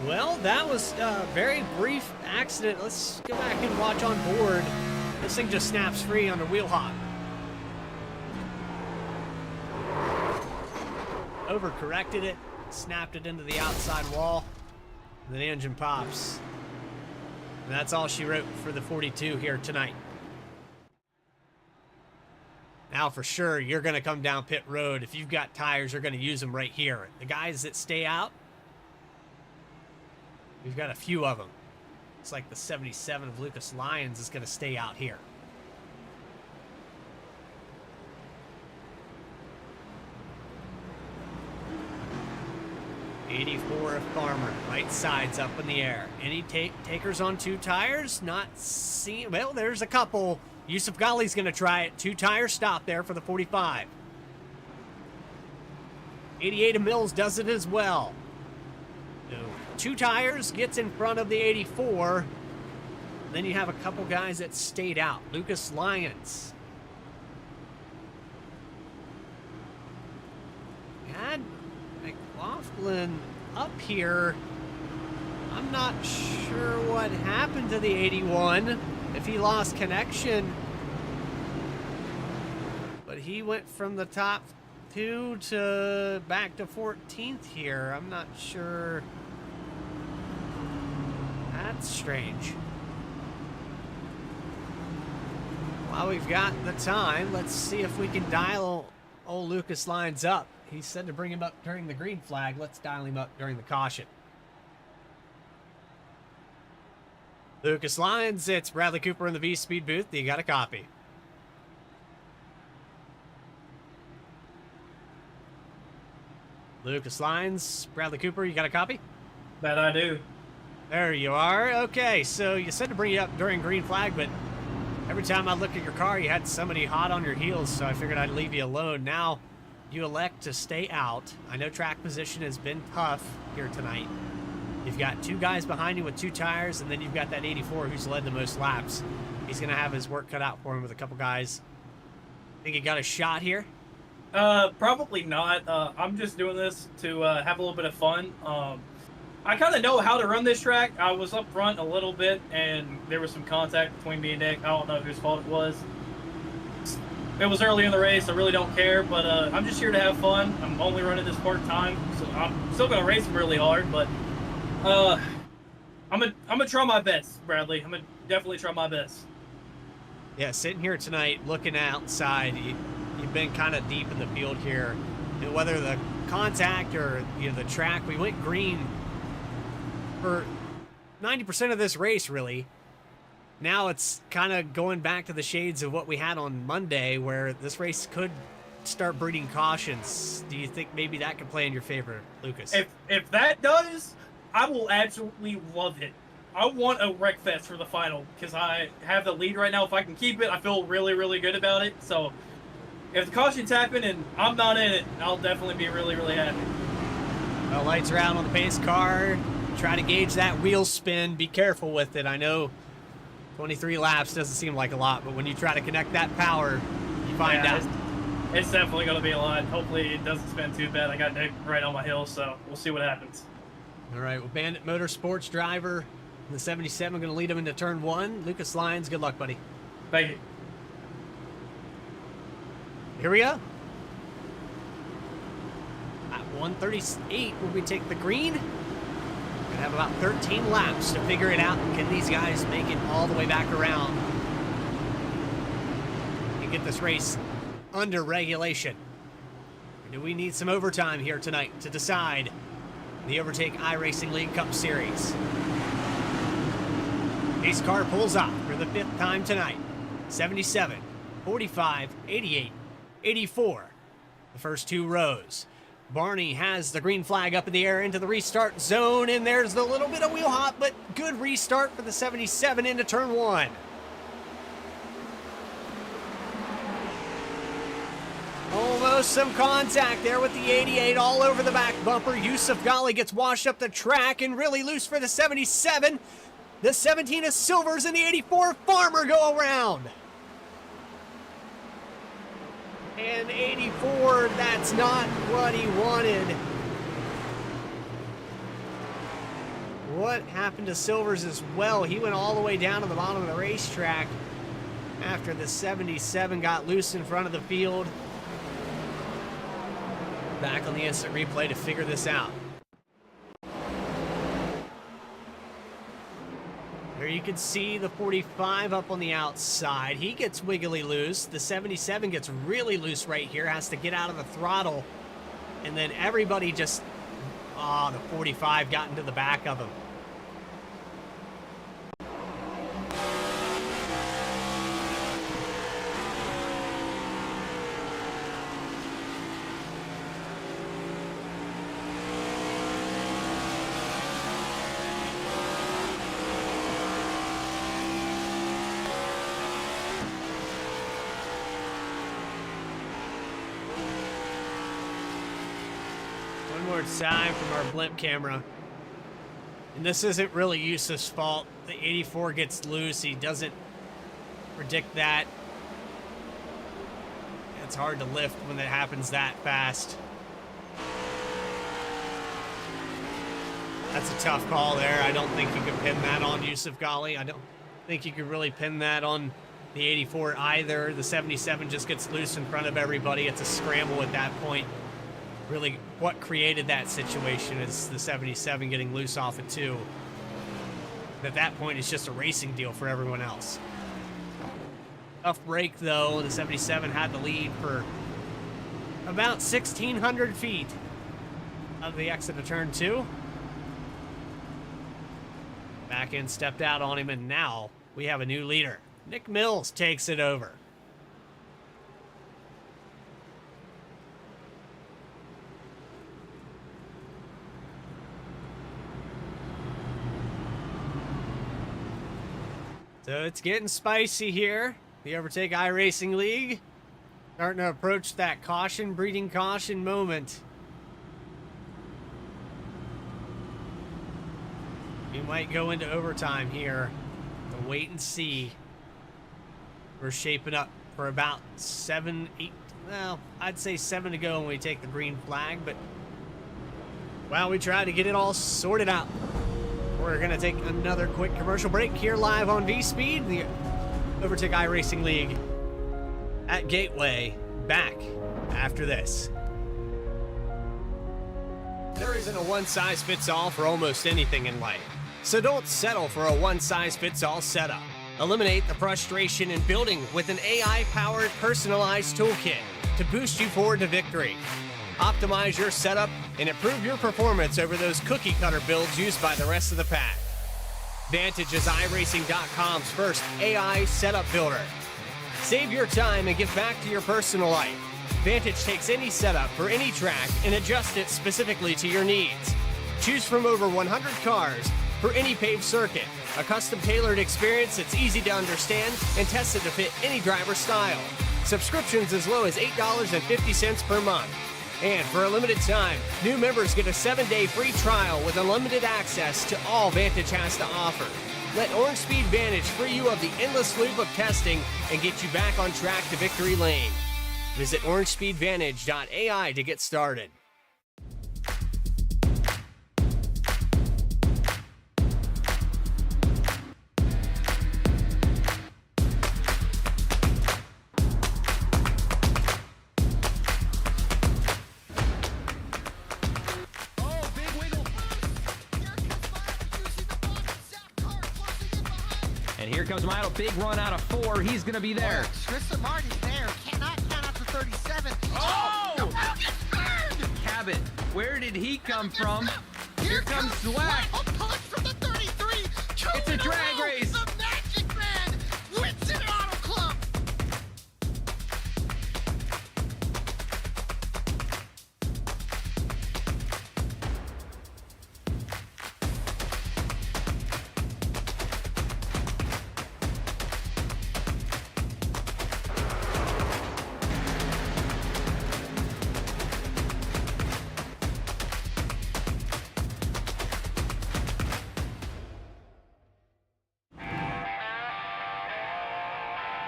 Well, that was a very brief accident. Let's go back and watch on board. This thing just snaps free under wheel hop. Overcorrected it, snapped it into the outside wall, and then the engine pops. And that's all she wrote for the 42 here tonight. Now, for sure, you're going to come down pit road. If you've got tires, you're going to use them right here. The guys that stay out, we've got a few of them. It's like the 77 of Lucas Lyons is going to stay out here. '84 of Farmer, right side's up in the air. Any takers on 2 tires? Not seen. Well, there's a couple. Yusuf Ghali's going to try it. 2-tire stop there for the 45. 88 of Mills does it as well. So 2 tires, gets in front of the 84. Then you have a couple guys that stayed out. Lucas Lyons. Had McLaughlin up here. I'm not sure what happened to the 81. If he lost connection. But he went from the top 2 to back to 14th here. I'm not sure. That's strange. While we've got the time, let's see if we can dial old Lucas Lyons up. He said to bring him up during the green flag. Let's dial him up during the caution. Lucas Lyons, it's Bradley Cooper in the Vspeed booth. You got a copy. Lucas Lyons, Bradley Cooper, you got a copy?
That I do.
There you are. Okay, so you said to bring you up during green flag, but every time I looked at your car, you had somebody hot on your heels, so I figured I'd leave you alone. Now, you elect to stay out. I know track position has been tough here tonight. You've got 2 guys behind you with 2 tires, and then you've got that 84 who's led the most laps. He's going to have his work cut out for him with a couple guys. Think he got a shot here?
Probably not. I'm just doing this to have a little bit of fun. I kind of know how to run this track. I was up front a little bit, and there was some contact between me and Nick. I don't know whose fault it was. It was early in the race. I really don't care, but I'm just here to have fun. I'm only running this part-time, so I'm still going to race really hard, but I'm gonna try my best, Bradley. I'm going to definitely try my best.
Yeah, sitting here tonight, looking outside, you've been kind of deep in the field here. And whether the contact or the track, we went green for 90% of this race, really. Now it's kind of going back to the shades of what we had on Monday, where this race could start breeding cautions. Do you think maybe that could play in your favor, Lucas?
If that does, I will absolutely love it. I want a wreck fest for the final because I have the lead right now. If I can keep it, I feel really, really good about it. So if the cautions happen and I'm not in it, I'll definitely be really, really happy.
Well, lights are out on the pace car. Try to gauge that wheel spin. Be careful with it. I know 23 laps doesn't seem like a lot, but when you try to connect that power, you find out.
It's definitely going to be a lot. Hopefully it doesn't spin too bad. I got Nick right on my heel, so we'll see what happens.
All right, well, Bandit Motorsports driver, the 77, going to lead him into turn 1. Lucas Lyons, good luck, buddy.
Thank you.
Here we go. At 138, when we take the green, we're going to have about 13 laps to figure it out. Can these guys make it all the way back around and get this race under regulation? Or do we need some overtime here tonight to decide the Overtake iRacing League Cup Series? Pace car pulls off for the 5th time tonight. 77, 45, 88, 84. The first 2 rows. Barney has the green flag up in the air into the restart zone, and there's the little bit of wheel hop, but good restart for the 77 into turn 1. Almost some contact there with the 88 all over the back bumper. Yusuf Ghali gets washed up the track and really loose for the 77. The 17 is Silvers and the 84 Farmer go around. And 84, that's not what he wanted. What happened to Silvers as well? He went all the way down to the bottom of the racetrack after the 77 got loose in front of the field. Back on the instant replay to figure this out. There you can see the 45 up on the outside. He gets wiggly loose. The 77 gets really loose right here, has to get out of the throttle. And then everybody just, the 45 got into the back of him. Time from our blimp camera, and this isn't really Yusuf's fault. The 84 gets loose. He doesn't predict that. It's hard to lift when it happens that fast. That's a tough call there. I don't think you can pin that on Yusuf Ghali. I don't think you could really pin that on the 84 either. The 77 just gets loose in front of everybody. It's a scramble at that point. Really, what created that situation is the 77 getting loose off of 2. At that point, it's just a racing deal for everyone else. Tough break, though. The 77 had the lead for about 1,600 feet of the exit of turn 2. Back in, stepped out on him, and now we have a new leader. Nick Mills takes it over. So it's getting spicy here. The Overtake iRacing League starting to approach that caution, breeding caution moment. We might go into overtime here. We'll wait and see. We're shaping up for about 7, 8, well, I'd say 7 to go when we take the green flag, but while we try to get it all sorted out. We're going to take another quick commercial break here live on Vspeed, the Overtake iRacing League at Gateway. Back after this. There isn't a one-size-fits-all for almost anything in life, so don't settle for a one-size-fits-all setup. Eliminate the frustration in building with an AI-powered personalized toolkit to boost you forward to victory. Optimize your setup and improve your performance over those cookie-cutter builds used by the rest of the pack. Vantage is iRacing.com's first AI setup builder. Save your time and get back to your personal life. Vantage takes any setup for any track and adjusts it specifically to your needs. Choose from over 100 cars for any paved circuit. A custom-tailored experience that's easy to understand and tested to fit any driver's style. Subscriptions as low as $8.50 per month. And for a limited time, new members get a 7-day free trial with unlimited access to all Vantage has to offer. Let Vspeed Vantage free you of the endless loop of testing and get you back on track to victory lane. Visit orangespeedvantage.ai to get started.
And here comes Milo, big run out of 4. He's going to be there.
Tristan Martin's there. Cannot count out to 37.
Oh!
The round gets burned!
Cabot, where did he come from? Here comes
Slack.
Slack.
A punch from the 33.
It's a drag race.
The Magic Man wins it at Auto Club.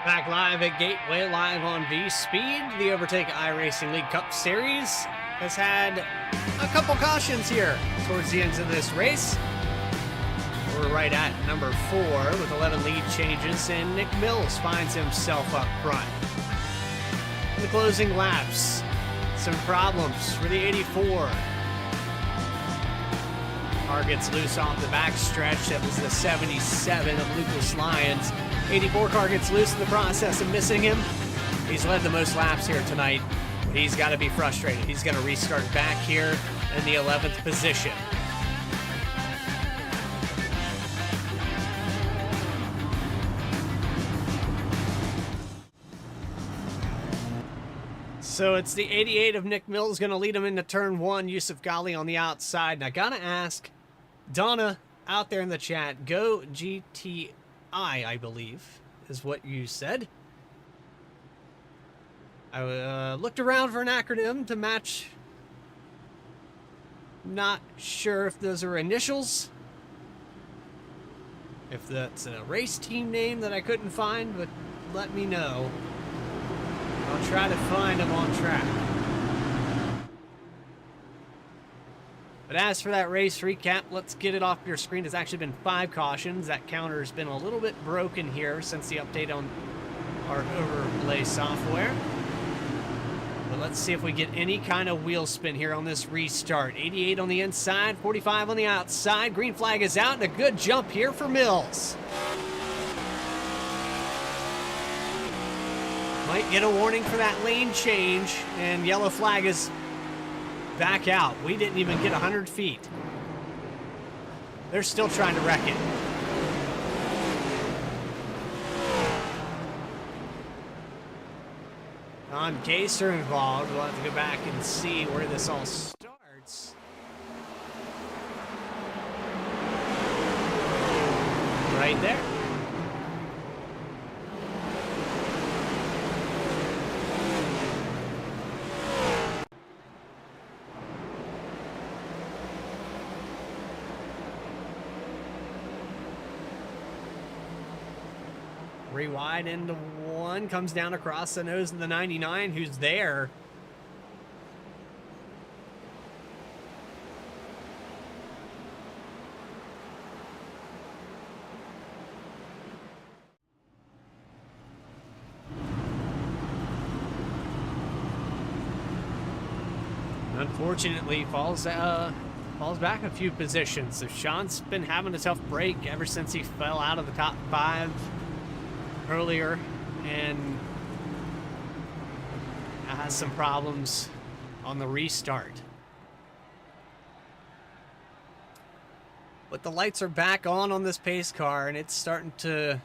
Back live at Gateway, live on Vspeed. The Overtake iRacing League Cup Series has had a couple cautions here towards the end of this race. We're right at number 4 with 11 lead changes, and Nick Mills finds himself up front. In the closing laps, some problems for the 84. Car gets loose off the backstretch. That was the 77 of Lucas Lyons. 84 car gets loose in the process of missing him. He's led the most laps here tonight, but he's got to be frustrated. He's going to restart back here in the 11th position. So it's the 88 of Nick Mills going to lead him into turn 1. Yusuf Ghali on the outside. And I got to ask Donna out there in the chat, go GTI, I believe, is what you said. I looked around for an acronym to match. Not sure if those are initials. If that's a race team name that I couldn't find, but let me know. I'll try to find them on track. But as for that race recap, let's get it off your screen. There's actually been 5 cautions. That counter's been a little bit broken here since the update on our overlay software. But let's see if we get any kind of wheel spin here on this restart. 88 on the inside, 45 on the outside. Green flag is out, and a good jump here for Mills. Might get a warning for that lane change, and yellow flag is back out. We didn't even get 100 feet. They're still trying to wreck it. Non-case are involved. We'll have to go back and see where this all starts. Right there. Wide into 1, comes down across the nose of the 99, who's there. Unfortunately, falls back a few positions. So Sean's been having a tough break ever since he fell out of the top 5 earlier, and has some problems on the restart. But the lights are back on this pace car, and it's starting to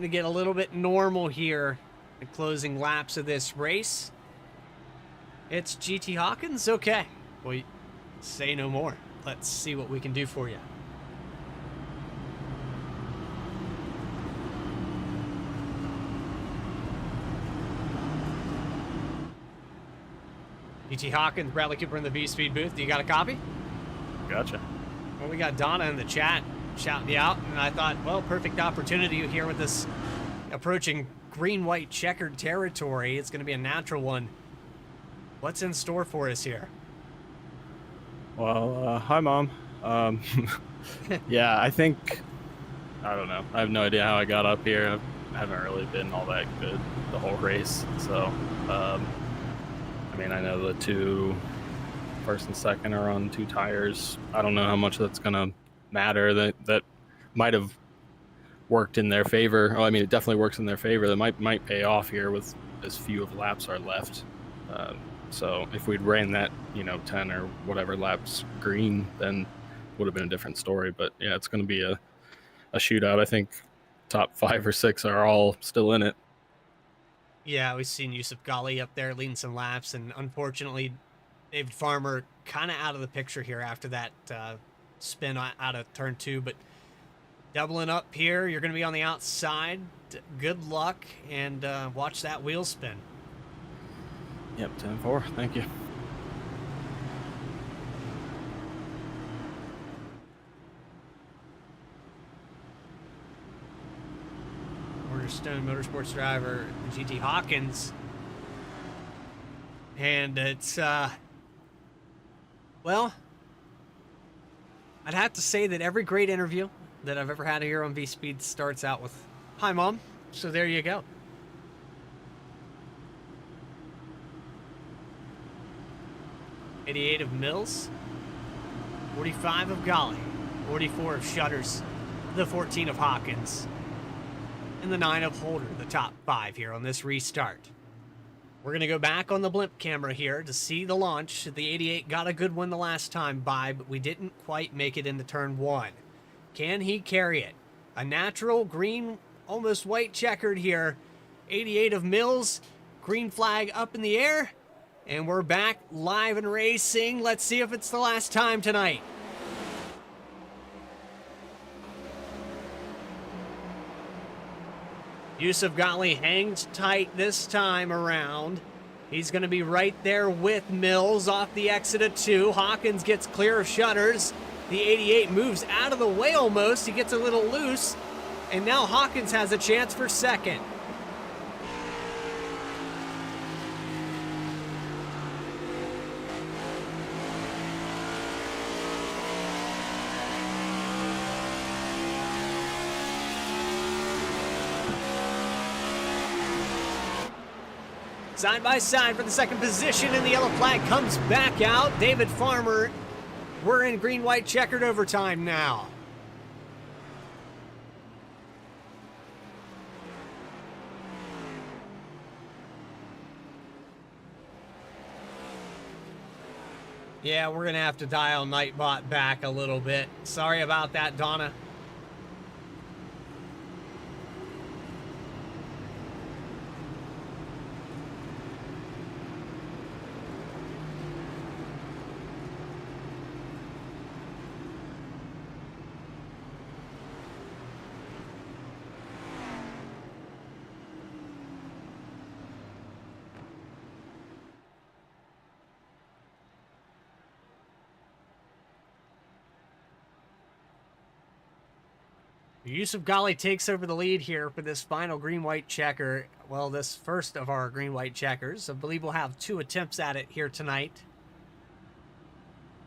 get a little bit normal here. The closing laps of this race. It's GT Hawkins? Okay. Well, say no more. Let's see what we can do for you. GT Hawkins, Bradley Cooper in the Vspeed booth. Do you got a copy?
Gotcha.
Well, we got Donna in the chat shouting you out, and I thought, well, perfect opportunity here with this approaching green-white checkered territory. It's going to be a natural one. What's in store for us here?
Well, hi, Mom. Yeah, I don't know. I have no idea how I got up here. I haven't really been all that good the whole race. So, I mean, I know the 2 first and second are on 2 tires. I don't know how much that's going to matter. That might have worked in their favor. Oh, I mean, it definitely works in their favor. That might pay off here with as few of laps are left. So if we'd ran that, 10 or whatever laps green, then would have been a different story. But yeah, it's going to be a shootout. I think top 5 or 6 are all still in it.
Yeah, we've seen Yusuf Ghali up there leading some laps, and unfortunately, David Farmer kind of out of the picture here after that spin out of turn 2. But doubling up here, you're going to be on the outside. Good luck, and watch that wheel spin.
Yep, 10-4. Thank you.
Cornerstone Motorsports driver GT Hawkins, and it's well, I'd have to say that every great interview that I've ever had here on Vspeed starts out with "Hi, Mom." So there you go. 88 of Mills, 45 of Ghali, 44 of Shutters, the 14 of Hawkins, and the 9 of Holder, the top 5 here on this restart. We're going to go back on the blimp camera here to see the launch. The 88 got a good one the last time by, but we didn't quite make it into turn 1. Can he carry it? A natural green, almost white checkered here. 88 of Mills, green flag up in the air. And we're back live and racing. Let's see if it's the last time tonight. Yusuf Ghali hangs tight this time around. He's going to be right there with Mills off the exit of 2. Hawkins gets clear of Shutters. The 88 moves out of the way almost. He gets a little loose. And now Hawkins has a chance for second. Side by side for the second position, and the yellow flag comes back out. David Farmer, we're in green-white checkered overtime now. Yeah, we're going to have to dial Nightbot back a little bit. Sorry about that, Donna. Yusuf Ghali takes over the lead here for this final green-white checker. Well, this first of our green-white checkers. I believe we'll have 2 attempts at it here tonight.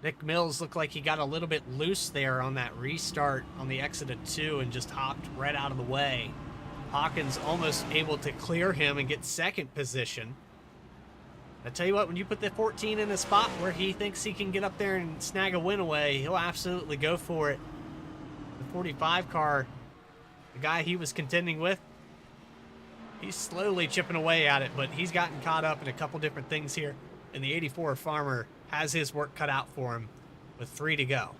Nick Mills looked like he got a little bit loose there on that restart on the exit of 2 and just hopped right out of the way. Hawkins almost able to clear him and get second position. I tell you what, when you put the 14 in a spot where he thinks he can get up there and snag a win away, he'll absolutely go for it. The 45 car, the guy he was contending with, he's slowly chipping away at it, but he's gotten caught up in a couple different things here. And the 84 Farmer has his work cut out for him with 3 to go.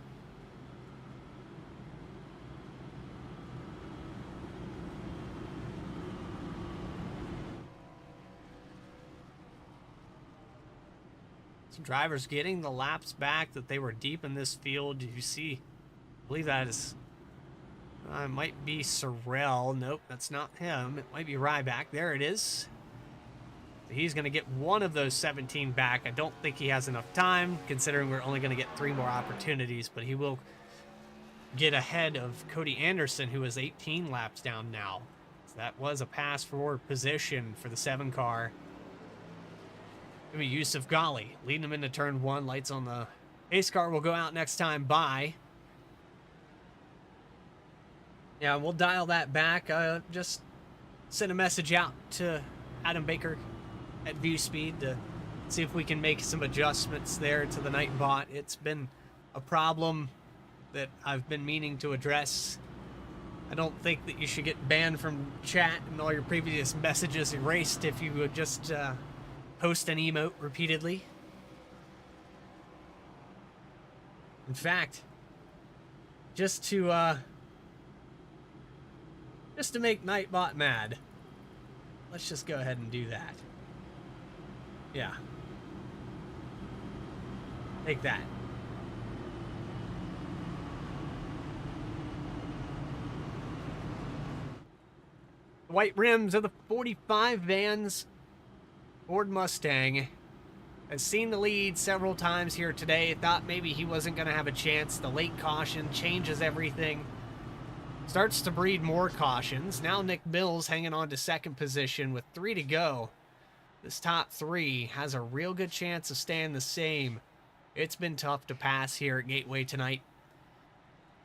Some drivers getting the laps back that they were deep in this field. You see, I believe that is, it might be Sorrell. Nope, that's not him. It might be Ryback. There it is. He's going to get one of those 17 back. I don't think he has enough time, considering we're only going to get 3 more opportunities, but he will get ahead of Cody Anderson, who is 18 laps down now. So that was a pass forward position for the 7 car. Going to be Yusuf Ghali leading him into turn 1. Lights on the pace car will go out next time by. Yeah, we'll dial that back. Just send a message out to Adam Baker at Vspeed to see if we can make some adjustments there to the Nightbot. It's been a problem that I've been meaning to address. I don't think that you should get banned from chat and all your previous messages erased if you would just post an emote repeatedly. In fact, just to make Nightbot mad, let's just go ahead and do that. Yeah. Take that. White rims of the 45 vans. Ford Mustang has seen the lead several times here today. Thought maybe he wasn't going to have a chance. The late caution changes everything. Starts to breed more cautions. Now Nick Mills hanging on to second position with 3 to go. This top 3 has a real good chance of staying the same. It's been tough to pass here at Gateway tonight.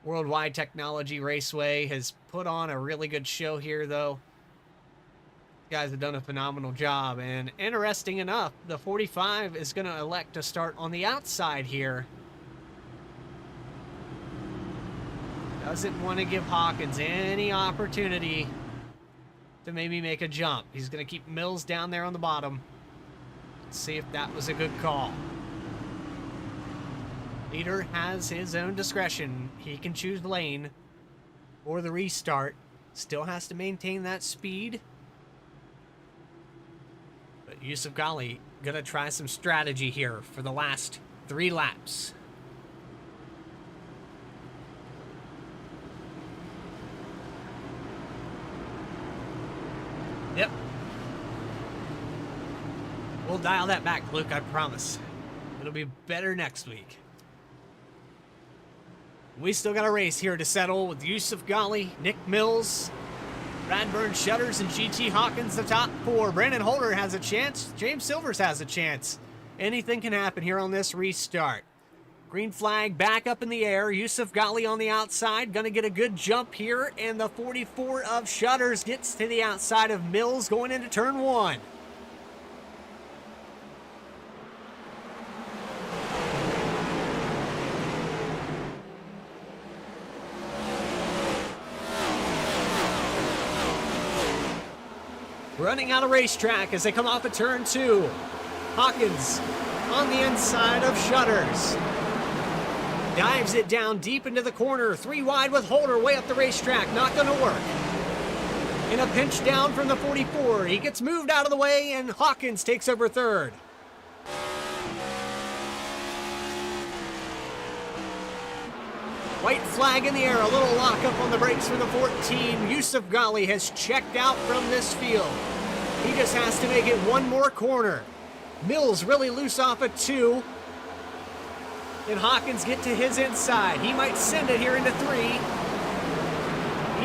Worldwide Technology Raceway has put on a really good show here, though. Guys have done a phenomenal job, and interesting enough, the 45 is going to elect to start on the outside here. Doesn't want to give Hawkins any opportunity to maybe make a jump. He's going to keep Mills down there on the bottom. Let's see if that was a good call. Leader has his own discretion. He can choose lane or the restart. Still has to maintain that speed. But Yusuf Ghali going to try some strategy here for the last 3 laps. Yep. We'll dial that back, Luke, I promise. It'll be better next week. We still got a race here to settle with Yusuf Ghali, Nick Mills, Radburn Shutters, and GT Hawkins, the top 4. Brandon Holder has a chance. James Silvers has a chance. Anything can happen here on this restart. Green flag back up in the air. Yusuf Ghali on the outside. Going to get a good jump here. And the 44 of Shutters gets to the outside of Mills going into turn 1. Running out of racetrack as they come off of turn 2. Hawkins on the inside of Shutters. Dives it down deep into the corner. 3 wide with Holder way up the racetrack. Not going to work. In a pinch down from the 44. He gets moved out of the way and Hawkins takes over 3rd. White flag in the air. A little lockup on the brakes for the 14. Yusuf Ghali has checked out from this field. He just has to make it 1 more corner. Mills really loose off of 2. And Hawkins get to his inside. He might send it here into 3.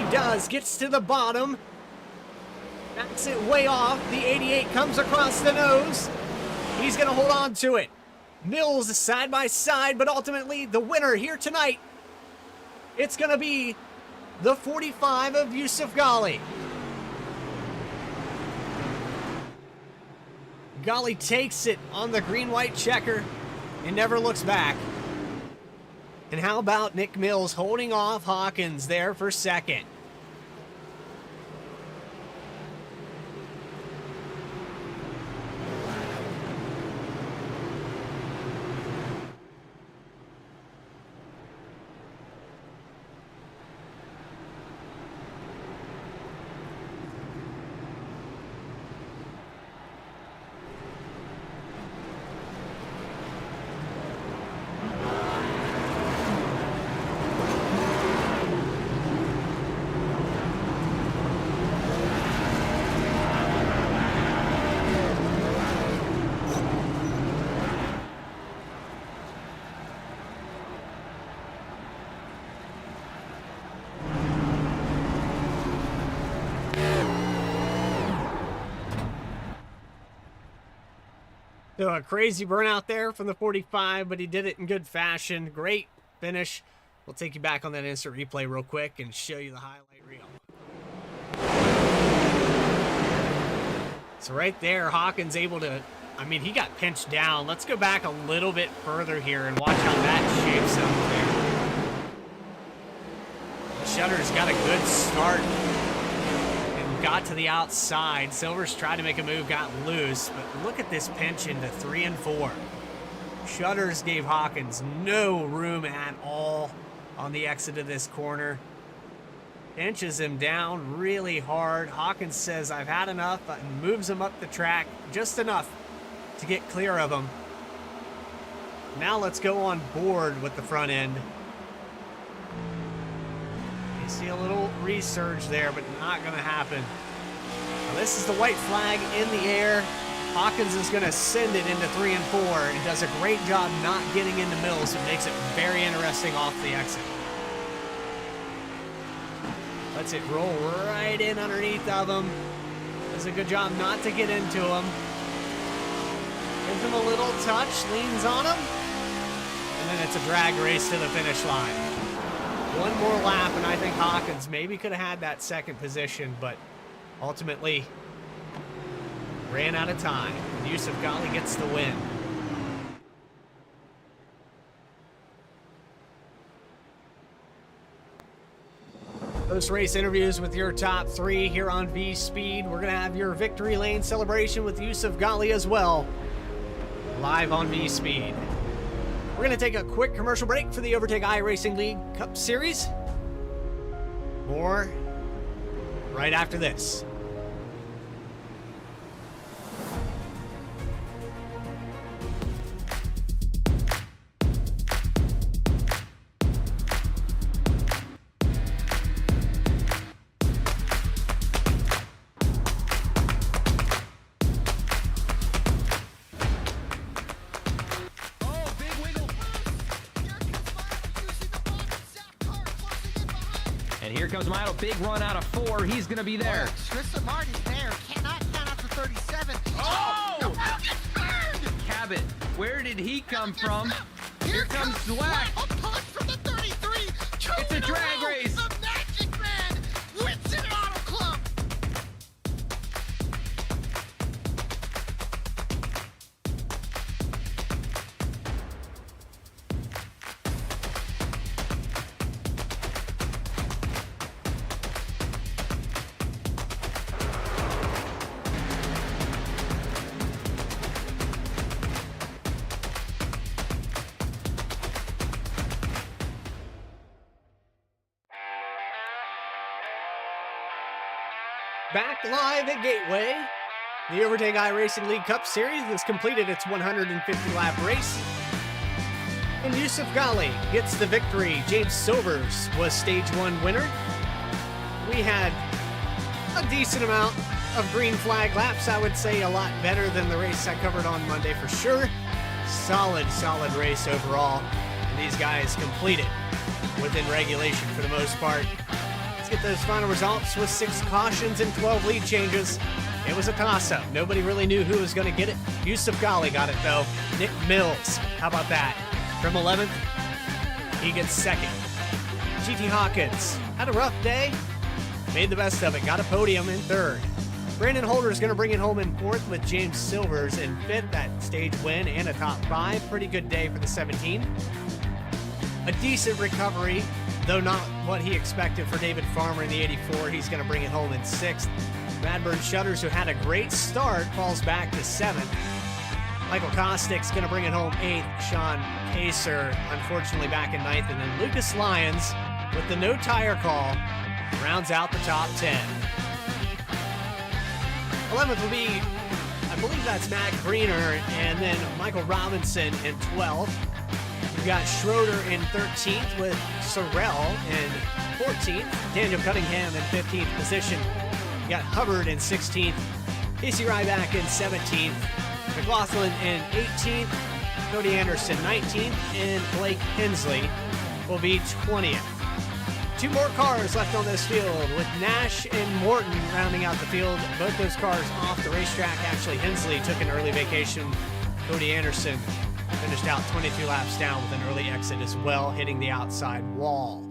He does. Gets to the bottom. Backs it way off. The 88 comes across the nose. He's going to hold on to it. Mills is side by side, but ultimately the winner here tonight, it's going to be the 45 of Yusuf Ghali. Gali takes it on the green-white checker and never looks back. And how about Nick Mills holding off Hawkins there for second? So a crazy burnout there from the 45, but he did it in good fashion. Great finish. We'll take you back on that instant replay real quick and show you the highlight reel. So right there, Hawkins able to, I mean, he got pinched down. Let's go back a little bit further here and watch how that shapes up there. Shutter's got a good start. Got to the outside. Silver's tried to make a move, got loose, but look at this pinch into 3 and 4. Shutters gave Hawkins no room at all on the exit of this corner. Pinches him down really hard. Hawkins says, I've had enough, and moves him up the track just enough to get clear of him. Now let's go on board with the front end. You see a little resurge there, but not going to happen. Now this is the white flag in the air. Hawkins is going to send it into 3 and 4 and does a great job not getting into Mills. It makes it very interesting off the exit. Lets it roll right in underneath of him. Does a good job not to get into him. Gives him a little touch, leans on him. And then it's a drag race to the finish line. One more lap, and I think Hawkins maybe could have had that second position, but ultimately ran out of time. Yusuf Gali gets the win. Post-race interviews with your top 3 here on Vspeed. We're going to have your victory lane celebration with Yusuf Gali as well, live on Vspeed. We're going to take a quick commercial break for the Overtake iRacing League Cup Series. More right after this.
And here comes Milo, big run out of 4. He's going to be there.
Tristan Martin's there. Cannot count out to 37.
Oh!
No, gets burned!
Cabot, where did he come from? Here comes
Black.
Dweck.
A punch from the 33.
It's a drag race.
The Magic Man. Winston Auto Club.
Back live at Gateway. The Overtake iRacing League Cup Series has completed its 150-lap race. And Yusuf Gali gets the victory. James Silvers was stage 1 winner. We had a decent amount of green flag laps. I would say a lot better than the race I covered on Monday for sure. Solid race overall. And these guys completed within regulation for the most part. Let's get those final results with 6 cautions and 12 lead changes. It was a toss-up. Nobody really knew who was going to get it. Yusuf Gali got it, though. Nick Mills, how about that? From 11th, he gets 2nd. GT Hawkins had a rough day. Made the best of it. Got a podium in 3rd. Brandon Holder is going to bring it home in 4th with James Silvers in 5th. That stage win and a top 5. Pretty good day for the 17. A decent recovery, though not what he expected for David Farmer in the 84. He's going to bring it home in 6th. Madburn Shutters, who had a great start, falls back to 7th. Michael Kostick's going to bring it home 8th. Sean Kaser, unfortunately, back in 9th. And then Lucas Lyons, with the no tire call, rounds out the top 10. 11th will be, I believe that's Matt Greener, and then Michael Robinson in 12th. We've got Schroeder in 13th with Sorrell in 14th. Daniel Cunningham in 15th position. You got Hubbard in 16th. Casey Ryback in 17th. McLaughlin in 18th. Cody Anderson 19th. And Blake Hensley will be 20th. 2 more cars left on this field with Nash and Morton rounding out the field. Both those cars off the racetrack. Actually, Hensley took an early vacation. Cody Anderson finished out 22 laps down with an early exit as well, hitting the outside wall.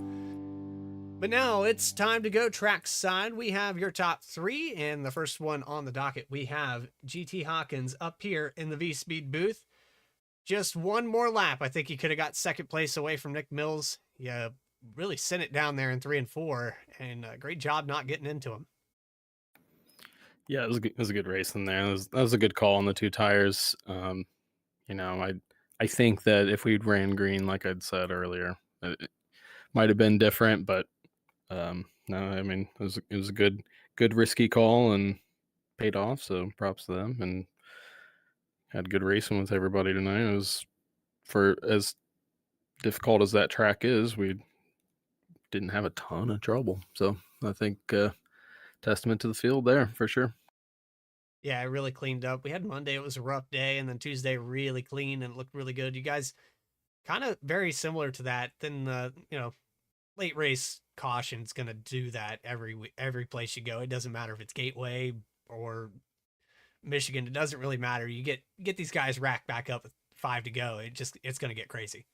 But now it's time to go trackside. We have your top 3, and the first one on the docket, we have GT Hawkins up here in the Vspeed booth. Just one more lap. I think he could have got 2nd place away from Nick Mills. Yeah, really sent it down there in 3 and 4, and great job not getting into him.
Yeah, it was a good race in there. That was a good call on the 2 tires. I think that if we'd ran green, like I'd said earlier, it might have been different, but no, I mean, it was a good risky call and paid off. So props to them, and had good racing with everybody tonight. It was, for as difficult as that track is, we didn't have a ton of trouble. So I think testament to the field there for sure.
Yeah, it really cleaned up. We had Monday, it was a rough day, and then Tuesday really clean and it looked really good. You guys kind of very similar to that. Then late race caution's going to do that every place you go. It doesn't matter if it's Gateway or Michigan. It doesn't really matter. You get these guys racked back up with 5 to go. It's going to get crazy.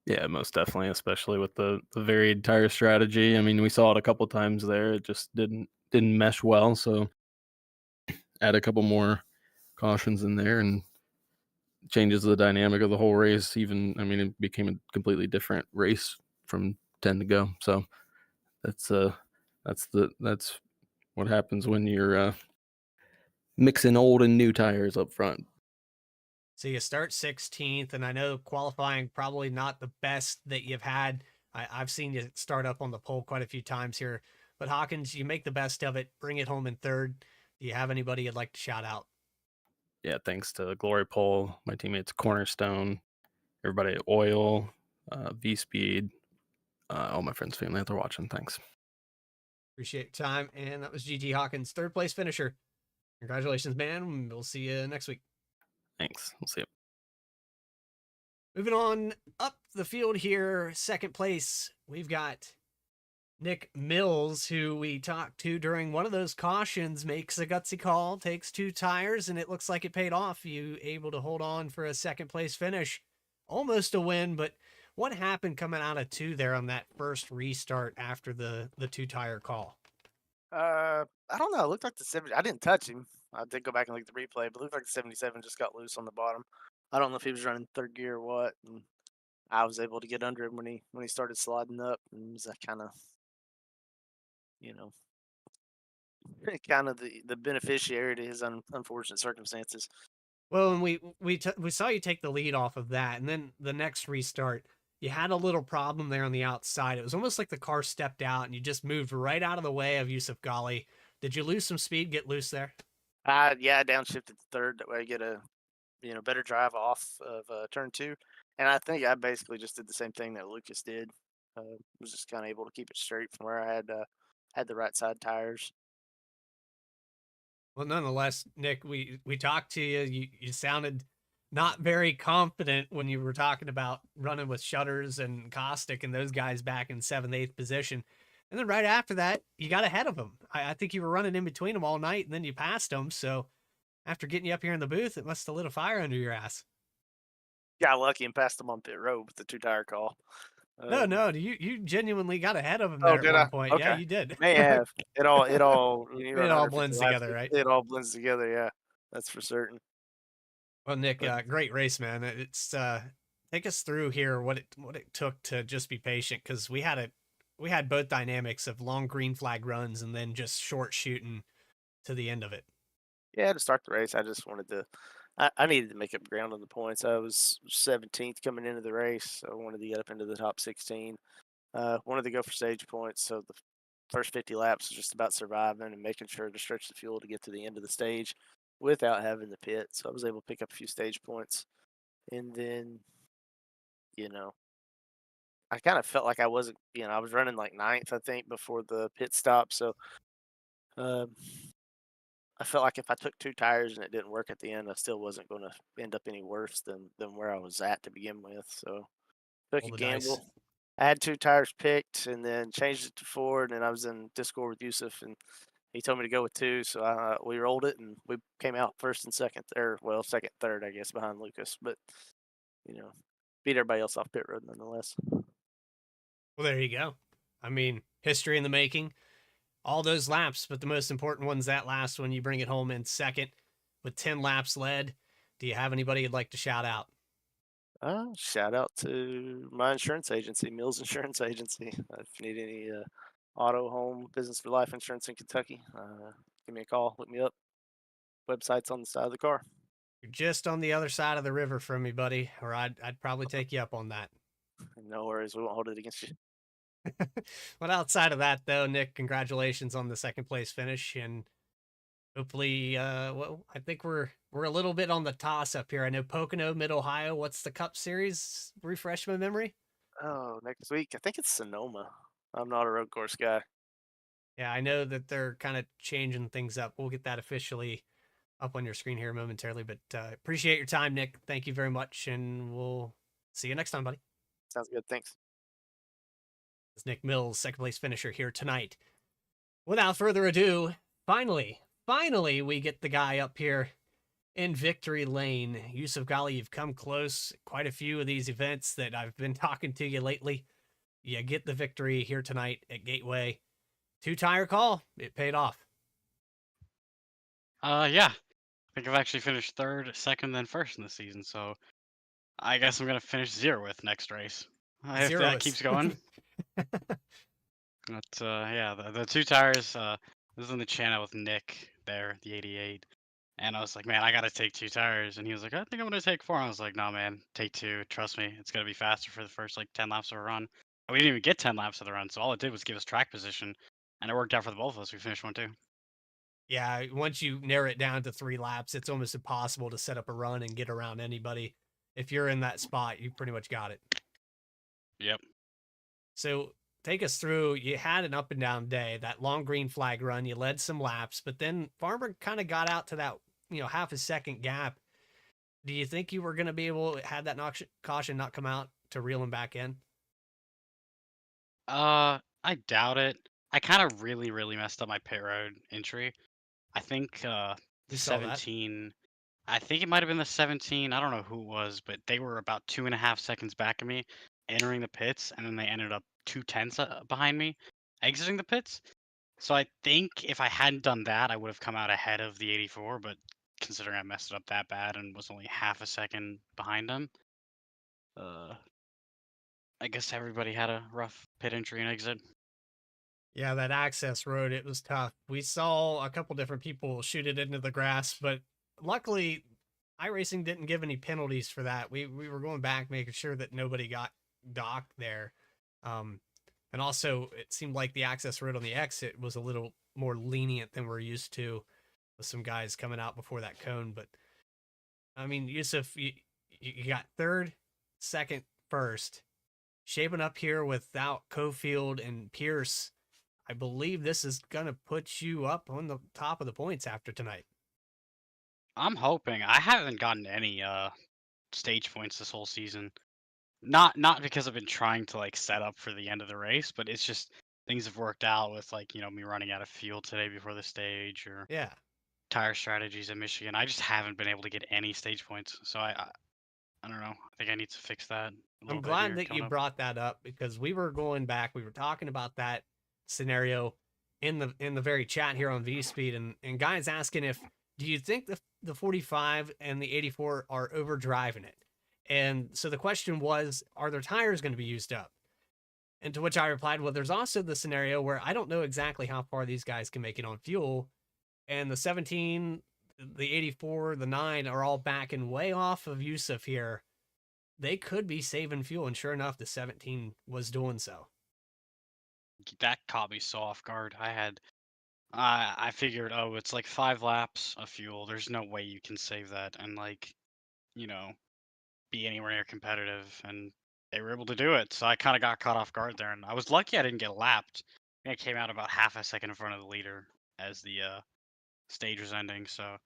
Yeah, most definitely, especially with the varied tire strategy. I mean, we saw it a couple times there. It just didn't mesh well. So add a couple more cautions in there and changes the dynamic of the whole race. Even, I mean, it became a completely different race from 10 to go. So that's what happens when you're mixing old and new tires up front.
So you start 16th, and I know qualifying probably not the best that you've had. I've seen you start up on the pole quite a few times here, but Hawkins, you make the best of it, bring it home in 3rd. Do you have anybody you'd like to shout out?
Yeah, thanks to Glory Pole, my teammates Cornerstone, everybody at OiL, Vspeed, all my friends, family out there watching. Thanks.
Appreciate your time. And that was GT Hawkins, 3rd place finisher. Congratulations, man. We'll see you next week.
Thanks. We'll see you.
Moving on up the field here, 2nd place, we've got Nick Mills, who we talked to during one of those cautions, makes a gutsy call, takes 2 tires, and it looks like it paid off. You able to hold on for a 2nd place finish. Almost a win, but what happened coming out of 2 there on that first restart after the 2 tire call?
I don't know. It looked like the 70. I didn't touch him. I did go back and look at the replay, but it looked like the 77 just got loose on the bottom. I don't know if he was running 3rd gear or what. And I was able to get under him when he started sliding up, and it was kind of, kind of the beneficiary to his unfortunate circumstances.
Well, and we saw you take the lead off of that, and then the next restart, you had a little problem there on the outside. It was almost like the car stepped out, and you just moved right out of the way of Yusuf Ghali. Did you lose some speed, get loose there?
I downshifted to 3rd. That way I get a better drive off of turn 2. And I think I basically just did the same thing that Lucas did. Was just kind of able to keep it straight from where I had the right side tires.
Well, nonetheless, Nick, we talked to you. You sounded not very confident when you were talking about running with Shutters and Caustic and those guys back in 7th, 8th position. And then right after that, you got ahead of them. I think you were running in between them all night, and then you passed them. So after getting you up here in the booth, it must have lit a fire under your ass.
Got lucky and passed them on pit road with the 2 tire call.
No, you genuinely got ahead of him
Oh,
there at
did I?
one point. Yeah,
Okay.
you did.
May have. It all, you
It
run
all
150
blends
laps,
together, right?
it all blends together, yeah. That's for certain.
Well, Nick,
But
great race, man. It's take us through here what it took to just be patient because we had both dynamics of long green flag runs and then just short shooting to the end of it.
yeah, to start the race, I just wanted to. I needed to make up ground on the points. I was 17th coming into the race. So I wanted to get up into the top 16. Wanted to go for stage points. So the first 50 laps was just about surviving and making sure to stretch the fuel to get to the end of the stage without having to pit. So I was able to pick up a few stage points. And then, you know, I kind of felt like I wasn't, I was running like ninth, I think, before the pit stop. So um, I felt like if I took two tires and it didn't work at the end, I still wasn't going to end up any worse than where I was at to begin with. So took
Roll
a
the dice.
gamble. I had two tires picked and then changed it to four. And then I was in Discord with Yusuf and he told me to go with two. So we rolled it and we came out first and second, or well, second, third, I guess, behind Lucas. But, you know, beat everybody else off pit road nonetheless.
Well, there you go. I mean, history in the making. All those laps, but the most important one's that last one. You bring it home in second with 10 laps led. Do you have anybody you'd like to shout out?
Shout out to my insurance agency, Mills Insurance Agency. If you need any auto, home, business for life insurance in Kentucky, give me a call, look me up. Website's on the side of the car.
You're just on the other side of the river from me, buddy, or I'd probably take you up on that.
No worries, we won't hold it against you.
But outside of that, though, Nick, congratulations on the second place finish, and hopefully, well, I think we're a little bit on the toss up here. I know Pocono, Mid Ohio. What's the Cup Series? Refresh my memory.
Oh, next week, I think it's Sonoma. I'm not a road course guy.
Yeah, I know that they're kind of changing things up. We'll get that officially up on your screen here momentarily. But appreciate your time, Nick. Thank you very much, and we'll see you next time, buddy.
Sounds good, thanks.
It's Nick Mills, second place finisher here tonight. Without further ado, finally, we get the guy up here in victory lane. Yusuf Ghali, you've come close. Quite a few of these events that I've been talking to you lately. You get the victory here tonight at Gateway. Two-tire call. It paid off.
Yeah. I think I've actually finished third, second, then first in the season, so I guess I'm gonna finish 0th next race. If that
Zeros.
keeps going. But yeah, the two tires, this is in the channel with Nick there, the 88. And I was like, man, I gotta take two tires. And he was like, I think I'm gonna take four. And I was like, no, man, take two. Trust me, it's gonna be faster for the first like 10 laps of a run. And we didn't even get 10 laps of the run, so all it did was give us track position, and it worked out for the both of us. We finished 1-2.
Yeah, once you narrow it down to 3 laps, it's almost impossible to set up a run and get around anybody. If you're in that spot, you pretty much got it.
Yep.
So take us through. You had an up and down day, that long green flag run. You led some laps, but then Farmer kind of got out to that, half a second gap. Do you think you were going to be able to have that caution not come out to reel him back in?
I doubt it. I kind of really messed up my pit road entry. I think the
We saw that.
17. I think it might have been the 17. I don't know who it was, but they were about 2.5 seconds back of me entering the pits, and then they ended up 2/10 behind me exiting the pits. So I think if I hadn't done that, I would have come out ahead of the 84. But considering I messed it up that bad and was only half a second behind them, I guess everybody had a rough pit entry and exit.
Yeah, that access road, it was tough. We saw a couple different people shoot it into the grass, but luckily iRacing didn't give any penalties for that. We were going back, making sure that nobody got docked there. And also it seemed like the access road on the exit was a little more lenient than we're used to with some guys coming out before that cone. But I mean, Yusuf, you got third, second, first, shaping up here without Cofield and Pierce. I believe this is going to put you up on the top of the points after tonight.
I'm hoping. I haven't gotten any stage points this whole season. Not because I've been trying to like set up for the end of the race, but it's just things have worked out with like, me running out of fuel today before the stage, or
Yeah.
tire strategies in Michigan. I just haven't been able to get any stage points. So I don't know. I think I need to fix that.
I'm glad that you brought that up because we were going back. We were talking about that scenario in the very chat here on Vspeed, and guys asking do you think the 45 and the 84 are overdriving it? And so the question was, are their tires going to be used up? And to which I replied, well, there's also the scenario where I don't know exactly how far these guys can make it on fuel, and the 17, the 84, the 9 are all backing way off of Yusuf here. They could be saving fuel, and sure enough, the 17 was doing so.
That caught me so off guard. I figured, oh, it's like 5 laps of fuel. There's no way you can save that and, like, you know, be anywhere near competitive. And they were able to do it. So I kind of got caught off guard there. And I was lucky I didn't get lapped. I came out about half a second in front of the leader as the stage was ending. So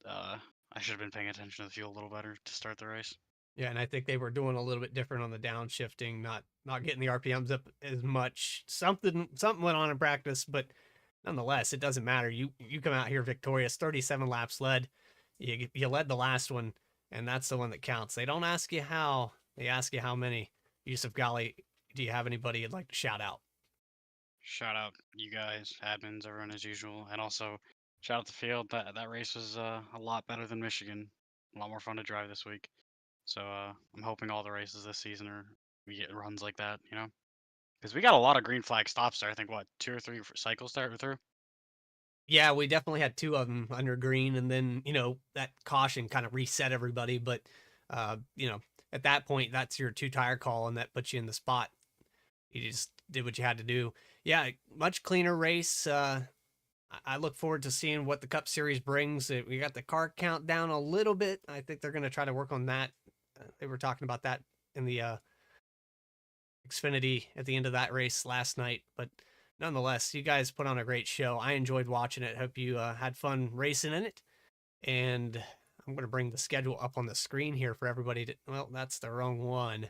I should have been paying attention to the fuel a little better to start the race.
Yeah, and I think they were doing a little bit different on the downshifting, not getting the RPMs up as much. Something went on in practice, but nonetheless, it doesn't matter. You come out here victorious, 37 laps led. You led the last one, and that's the one that counts. They don't ask you how, they ask you how many. Yusuf Ghali, do you have anybody you'd like to shout out?
Shout out you guys, admins, everyone as usual, and also shout out the field. That race was a lot better than Michigan. A lot more fun to drive this week. So I'm hoping all the races this season we get runs like that, you know, because we got a lot of green flag stops there. I think 2 or 3 cycles started through.
Yeah, we definitely had 2 of them under green, and then that caution kind of reset everybody. But at that point, that's your 2 tire call, and that puts you in the spot. You just did what you had to do. Yeah, much cleaner race. I look forward to seeing what the Cup Series brings. We got the car count down a little bit. I think they're going to try to work on that. They were talking about that in the Xfinity at the end of that race last night. But nonetheless, you guys put on a great show. I enjoyed watching it. Hope you had fun racing in it. And I'm going to bring the schedule up on the screen here for everybody. Well, that's the wrong one.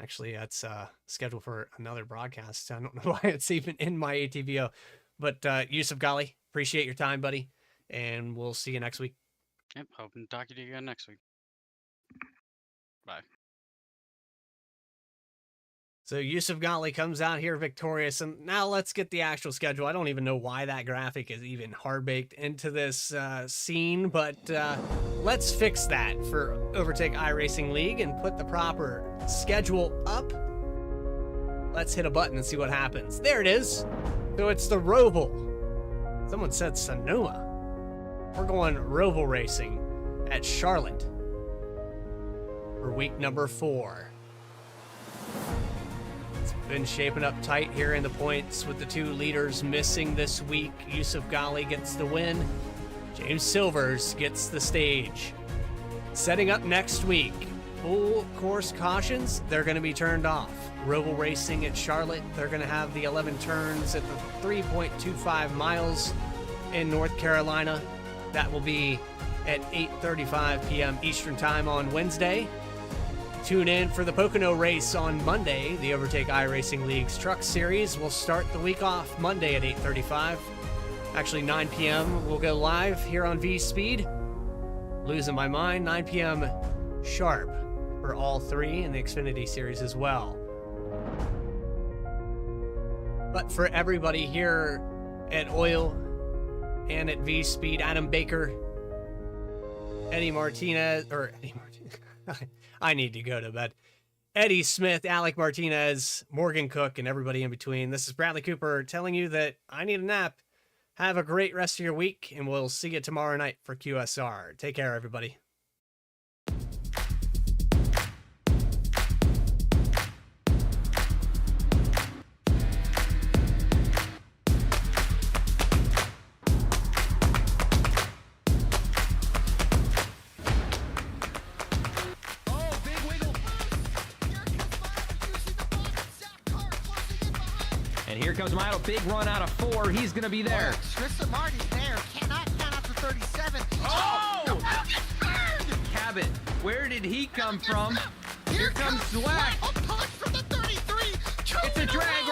Actually, that's scheduled for another broadcast. I don't know why it's even in my ATVO. But Yusuf Ghali, appreciate your time, buddy. And we'll see you next week.
Yep, hoping to talk to you again next week. Bye.
So Yusuf Ghali comes out here victorious, and now let's get the actual schedule. I don't even know why that graphic is even hard-baked into this scene, but let's fix that for Overtake iRacing League and put the proper schedule up. Let's hit a button and see what happens. There it is. So it's the Roval. Someone said Sonoma. We're going Roval racing at Charlotte for week number 4. It's been shaping up tight here in the points with the 2 leaders missing this week. Yusuf Ghali gets the win. James Silvers gets the stage. Setting up next week, full course cautions, they're going to be turned off. Roval racing at Charlotte, they're going to have the 11 turns at the 3.25 miles in North Carolina. That will be at 8:35 p.m. Eastern Time on Wednesday. Tune in for the Pocono race on Monday. The Overtake iRacing League's Truck Series will start the week off Monday at 8:35. Actually, 9 p.m. we'll go live here on Vspeed. Losing my mind, 9 p.m. sharp for all 3 in the Xfinity Series as well. But for everybody here at OiL and at Vspeed, Adam Baker, Eddie Martinez, I need to go to bed. Eddie Smith, Alec Martinez, Morgan Cook, and everybody in between. This is Bradley Cooper telling you that I need a nap. Have a great rest of your week, and we'll see you tomorrow night for QSR. Take care, everybody.
Here comes Milo, big run out of 4. He's going to be there.
Tristan Martin's there. Cannot count out to 37.
Oh!
Burned!
Cabot, where did he come from?
Here
comes Zwack.
A punch from the 33.
It's a drag